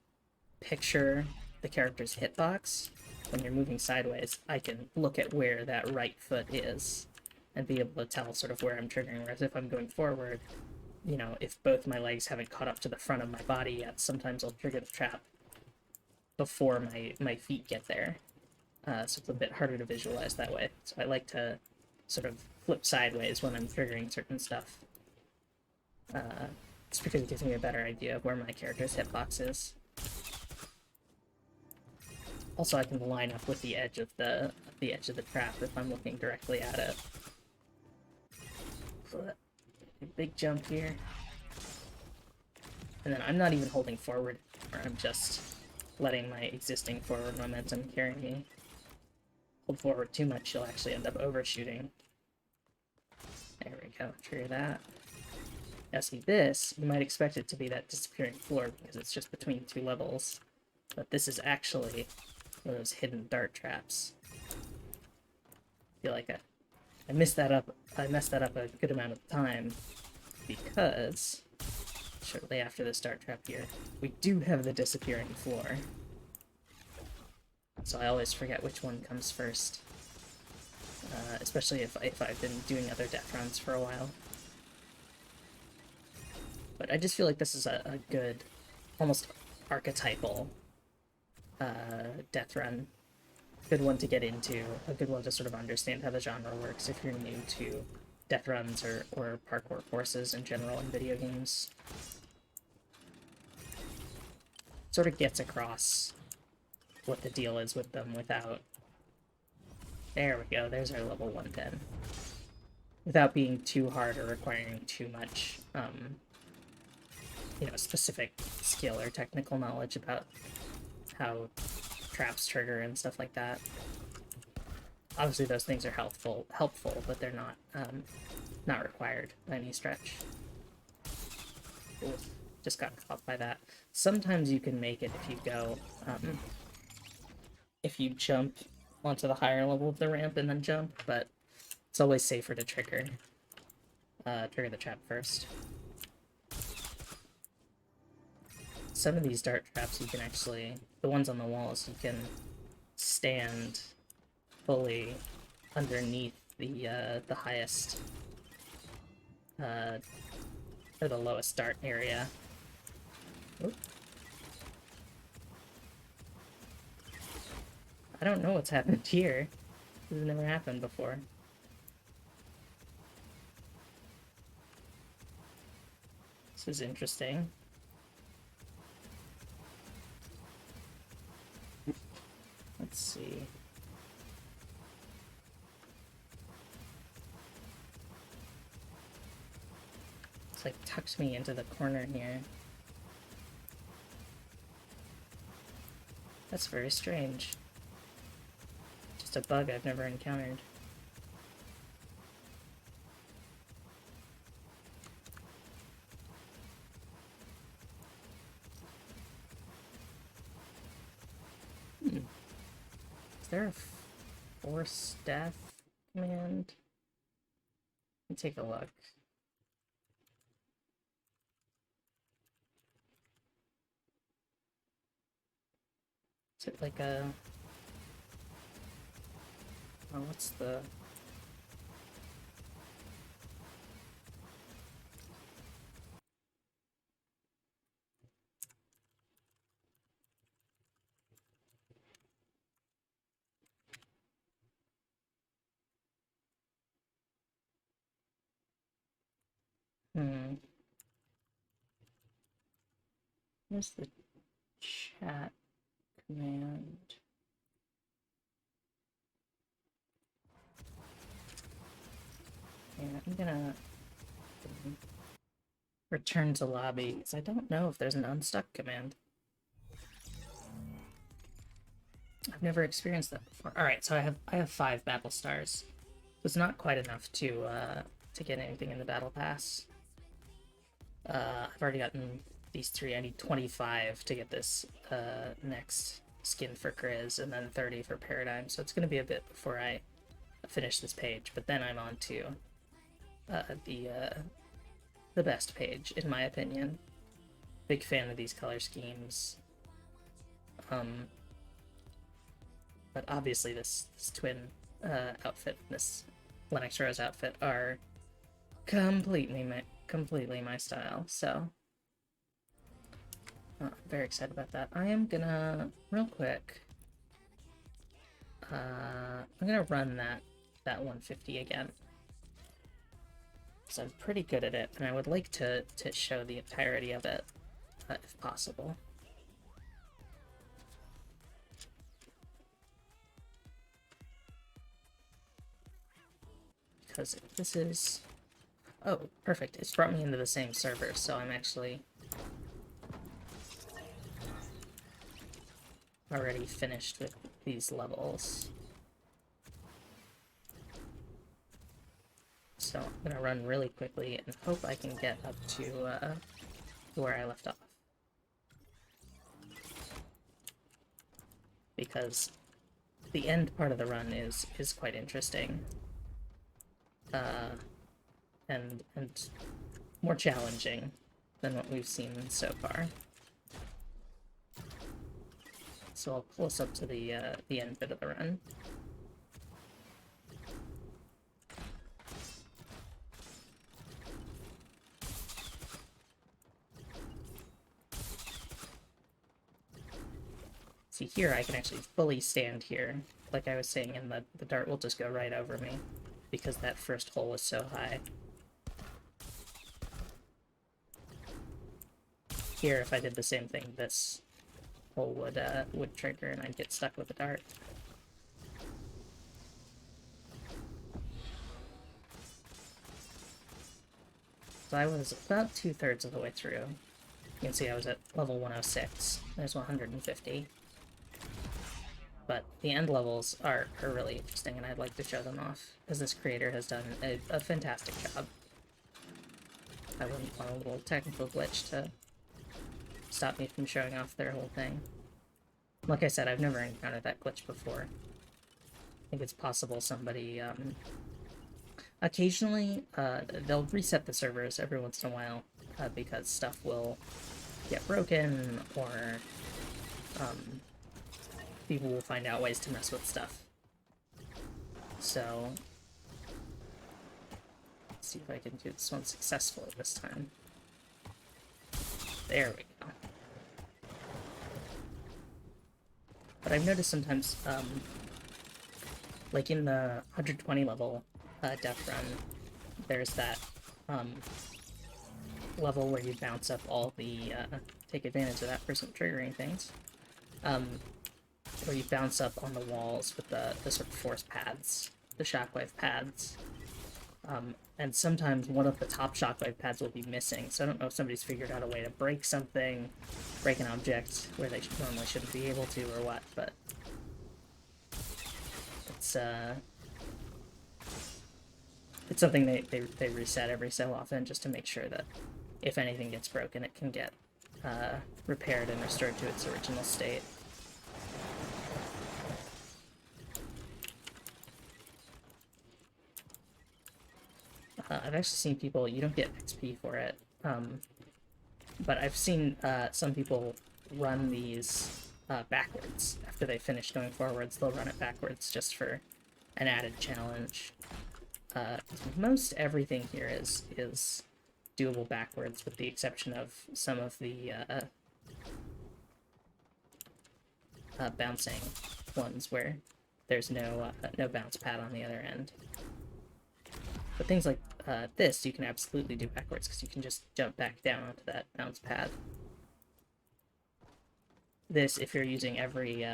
picture the character's hitbox. When you're moving sideways, I can look at where that right foot is and be able to tell sort of where I'm triggering, whereas if I'm going forward, you know, if both my legs haven't caught up to the front of my body yet, sometimes I'll trigger the trap before my feet get there. So it's a bit harder to visualize that way. So I like to sort of flip sideways when I'm triggering certain stuff. Just because it gives me a better idea of where my character's hitbox is. Also, I can line up with the edge of the the edge of the trap if I'm looking directly at it. But a big jump here. And then I'm not even holding forward, or I'm just letting my existing forward momentum carry me. Hold forward too much, you'll actually end up overshooting. There we go, trigger that. Now see this, you might expect it to be that disappearing floor because it's just between two levels. But this is actually one of those hidden dart traps. I feel like I messed that up a good amount of time because shortly after this dart trap here, we do have the disappearing floor. So I always forget which one comes first. Especially if I've been doing other death runs for a while. But I just feel like this is a good, almost archetypal death run. Good one to get into, a good one to sort of understand how the genre works if you're new to death runs or parkour courses in general in video games. Sort of gets across what the deal is with them without... There we go, there's our level 110. Without being too hard or requiring too much, you know, specific skill or technical knowledge about how traps trigger and stuff like that. Obviously those things are helpful, but they're not required by any stretch. Ooh, just got caught by that. Sometimes you can make it if you go, if you jump onto the higher level of the ramp and then jump, but it's always safer to trigger the trap first. Some of these dart traps you can actually, the ones on the walls, you can stand fully underneath the highest, or the lowest dart area. Oop. I don't know what's happened here. This has never happened before. This is interesting. Let's see. It's like tucked me into the corner here. That's very strange. Just a bug I've never encountered. Is there a force death command? Let me take a look. Is it like a... Oh, what's the... Where's the chat command? Yeah, I'm gonna return to lobby, because I don't know if there's an unstuck command. I've never experienced that before. Alright, so I have 5 battle stars. It's not quite enough to get anything in the battle pass. I've already gotten these 3. I need 25 to get this next skin for Grizz, and then 30 for Paradigm, so it's going to be a bit before I finish this page, but then I'm on to the best page, in my opinion. Big fan of these color schemes. But obviously this twin outfit, this Lennox Rose outfit, are completely my style, so I'm very excited about that. I am gonna, real quick, I'm gonna run that 150 again. So I'm pretty good at it, and I would like to show the entirety of it, if possible. because this is... Oh, perfect. It's brought me into the same server, so I'm actually already finished with these levels. So I'm gonna run really quickly and hope I can get up to where I left off. Because the end part of the run is quite interesting. And more challenging than what we've seen so far. So I'll pull us up to the end bit of the run. See, here I can actually fully stand here, like I was saying, and the dart will just go right over me, because that first hole was so high. Here, if I did the same thing, this hole would trigger and I'd get stuck with the dart. So I was about 2/3 of the way through. You can see I was at level 106. There's 150. But the end levels are really interesting, and I'd like to show them off, because this creator has done a fantastic job. I wouldn't want a little technical glitch to stop me from showing off their whole thing. Like I said, I've never encountered that glitch before. I think it's possible somebody, occasionally, they'll reset the servers every once in a while, because stuff will get broken, or, people will find out ways to mess with stuff. So, let's see if I can do this one successfully this time. There we go. But I've noticed sometimes, like in the 120 level death run, there's that level where you bounce up all the, take advantage of that for some triggering things. Where you bounce up on the walls with the sort of force pads, the shockwave pads. And sometimes one of the top shockwave pads will be missing, so I don't know if somebody's figured out a way to break something, break an object where they normally shouldn't be able to, or what, but it's something they reset every so often, just to make sure that if anything gets broken, it can get repaired and restored to its original state. I've actually seen people, you don't get XP for it, but I've seen some people run these backwards. After they finish going forwards, they'll run it backwards just for an added challenge. Most everything here is doable backwards, with the exception of some of the bouncing ones where there's no bounce pad on the other end. But things like this, you can absolutely do backwards, because you can just jump back down onto that bounce pad. This, if you're using every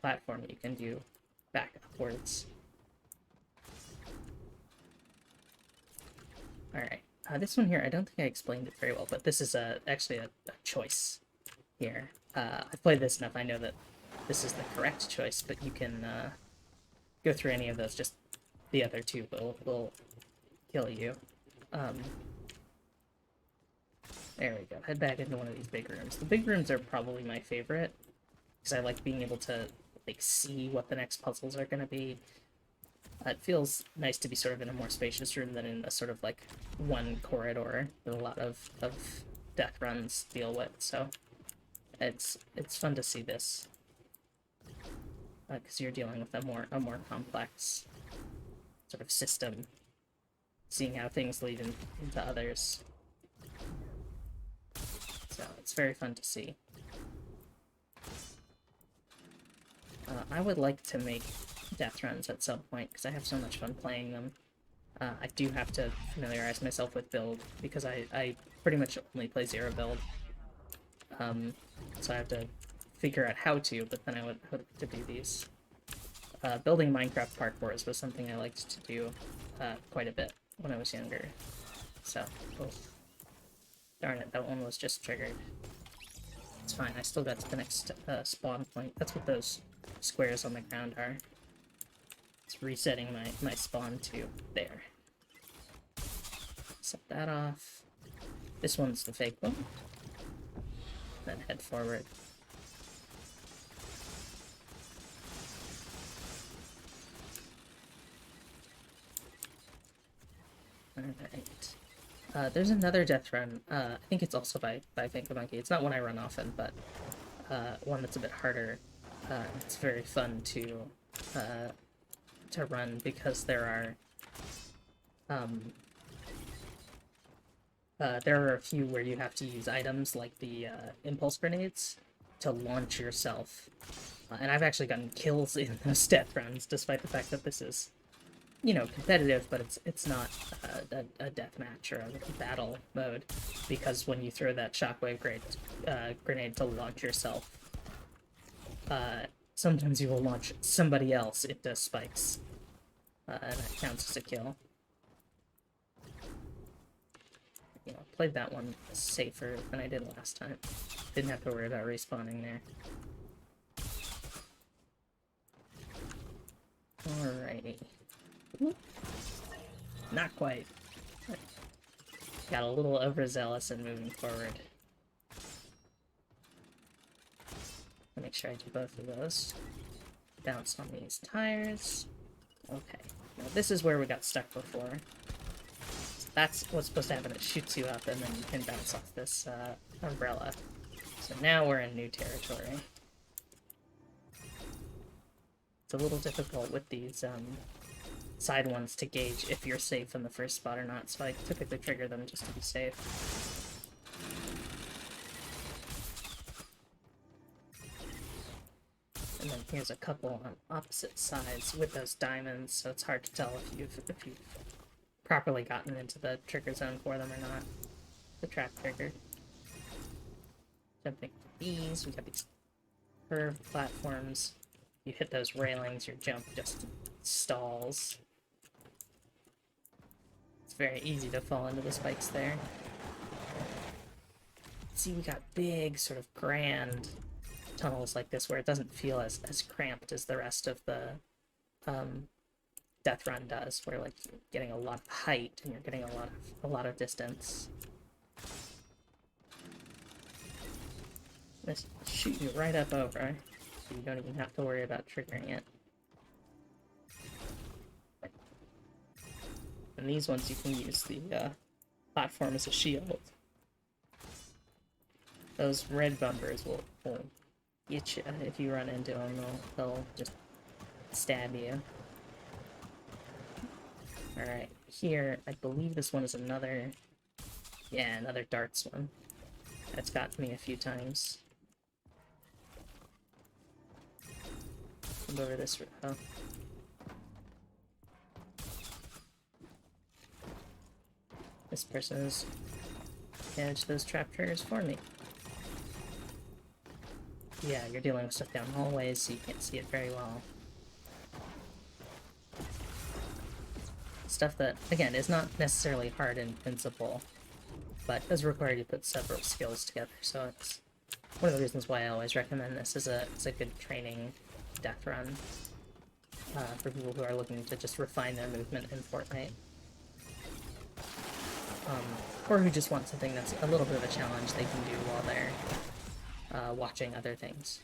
platform, you can do back upwards. Alright, this one here, I don't think I explained it very well, but this is actually a choice here. I've played this enough, I know that this is the correct choice, but you can go through any of those, just the other two will kill you. There we go. Head back into one of these big rooms. The big rooms are probably my favorite, because I like being able to like see what the next puzzles are going to be. It feels nice to be sort of in a more spacious room than in a sort of like one corridor that a lot of death runs deal with. So it's fun to see this, because you're dealing with a more complex sort of system, seeing how things lead into others. So it's very fun to see. I would like to make death runs at some point, because I have so much fun playing them. I do have to familiarize myself with build, because I pretty much only play zero build. So I have to figure out how to, but then I would like to do these. Building Minecraft parkours was something I liked to do quite a bit when I was younger. So, oh, darn it, that one was just triggered. It's fine, I still got to the next spawn point. That's what those squares on the ground are. It's resetting my spawn to there. Set that off. This one's the fake one. Then head forward. Alright. There's another death run. I think it's also by Finka Monkey. It's not one I run often, but one that's a bit harder. It's very fun to run because there are a few where you have to use items like the impulse grenades to launch yourself. And I've actually gotten kills in those death runs, despite the fact that this is, you know, competitive, but it's not a death match or a battle mode, because when you throw that shockwave grenade to launch yourself, sometimes you will launch somebody else into spikes, and that counts as a kill. You know, played that one safer than I did last time. Didn't have to worry about respawning there. Alrighty. Ooh. Not quite. Got a little overzealous in moving forward. Make sure I do both of those. Bounce on these tires. Okay. Now this is where we got stuck before. So that's what's supposed to happen. It shoots you up and then you can bounce off this umbrella. So now we're in new territory. It's a little difficult with these side ones to gauge if you're safe in the first spot or not, so I typically trigger them just to be safe. And then here's a couple on opposite sides with those diamonds, so it's hard to tell if you've properly gotten into the trigger zone for them or not. The trap trigger. Jumping to these, we got these curved platforms. You hit those railings, your jump just stalls. It's very easy to fall into the spikes there. See, we got big, sort of grand tunnels like this where it doesn't feel as cramped as the rest of the death run does, where like you're getting a lot of height and you're getting a lot of distance. Just shoot you right up over. You don't even have to worry about triggering it. And these ones you can use the platform as a shield. Those red bumpers will get you if you run into them. They'll just stab you. Alright, here, I believe this one is another darts one. That's got me a few times. Over this row. This person has managed those trap triggers for me. Yeah, you're dealing with stuff down hallways, so you can't see it very well. Stuff that, again, is not necessarily hard in principle, but does require you to put several skills together, so it's one of the reasons why I always recommend this as a good training death run for people who are looking to just refine their movement in Fortnite. Or who just want something that's a little bit of a challenge they can do while they're watching other things.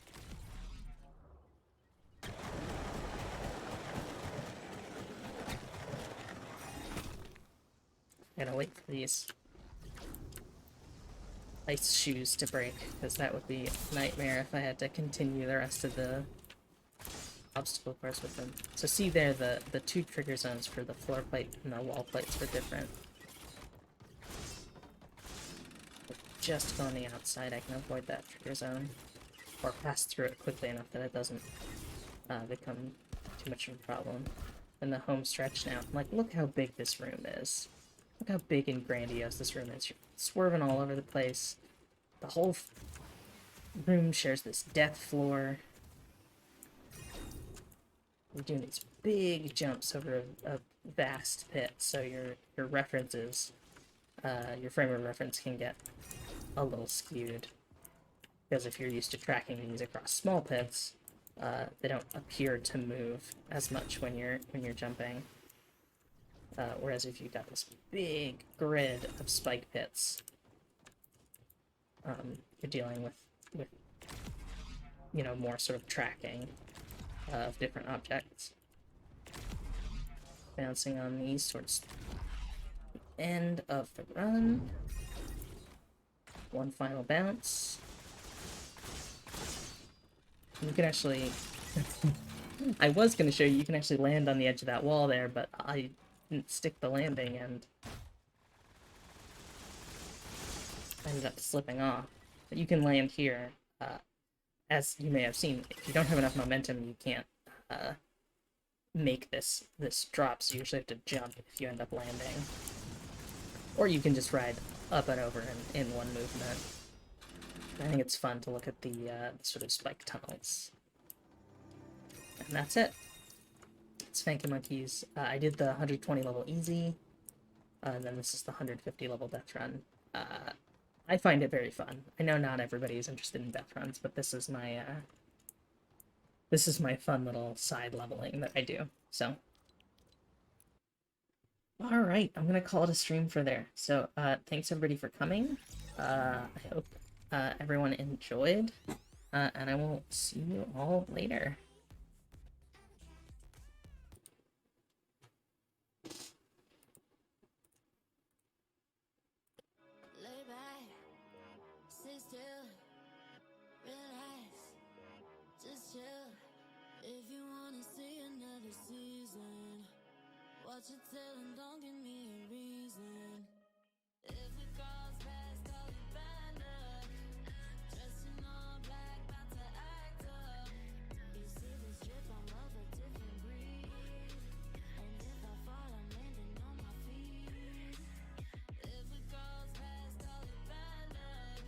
I'm gonna wait for these ice shoes to break, because that would be a nightmare if I had to continue the rest of the obstacle course with them. So see there, the two trigger zones for the floor plate and the wall plates were different. Just on the outside, I can avoid that trigger zone, or pass through it quickly enough that it doesn't become too much of a problem. In the home stretch now, I'm like, look how big this room is. Look how big and grandiose this room is. You're swerving all over the place. The whole room shares this death floor. you're doing these big jumps over a vast pit, so your references, your frame of reference can get a little skewed. Because if you're used to tracking these across small pits, they don't appear to move as much when you're jumping. Whereas if you've got this big grid of spike pits, you're dealing with more sort of tracking of different objects. Bouncing on these towards the end of the run. One final bounce. You can actually... I was going to show you can actually land on the edge of that wall there, but I didn't stick the landing and I ended up slipping off. But you can land here. As you may have seen, if you don't have enough momentum, you can't make this drop, so you usually have to jump if you end up landing. Or you can just ride up and over in one movement. I think it's fun to look at the sort of spike tunnels. And that's it. It's Spanky Monkeys. I did the 120 level easy, and then this is the 150 level death run. I find it very fun. I know not everybody is interested in death runs, but this is my fun little side leveling that I do. So, all right, I'm gonna call it a stream for there. So, thanks everybody for coming. I hope everyone enjoyed, and I will see you all later. Lay back, sit still, relax, just chill. If you wanna see another season, watch it tell and don't give me a reason. If it goes past, call it bad luck. Dressing all black, about to act up. You see this drip, I'm of a different breed. And if I fall, I'm landing on my feet. If it goes past, call it bad luck.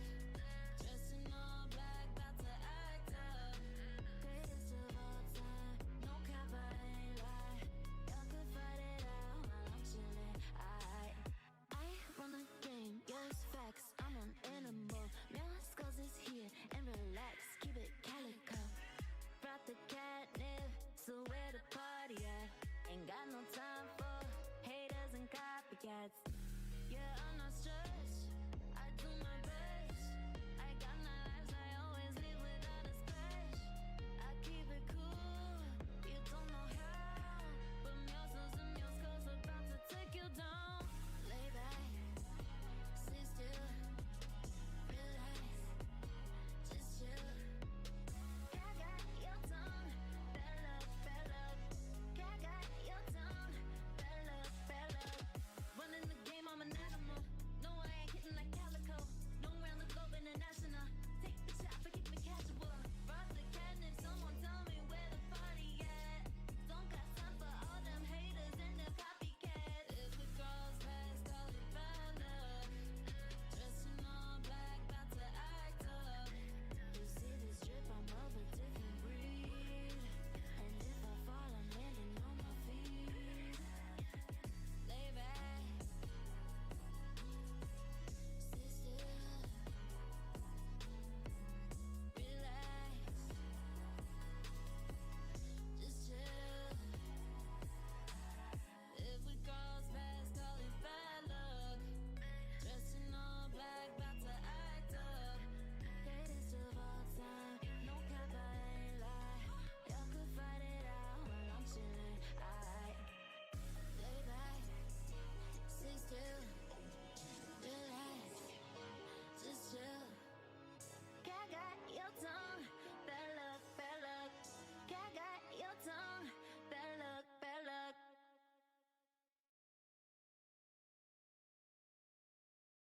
Dressing all black, about to act up. Greatest of all time, no cap, I ain't lie. Y'all could fight it out while I'm chilling. I run the game, yes, facts. I'm an animal. Male skulls is here and relax. Keep it calico. Brought the catnip, so where the party at? Ain't got no time for haters and copycats. Yeah, I'm not stressed.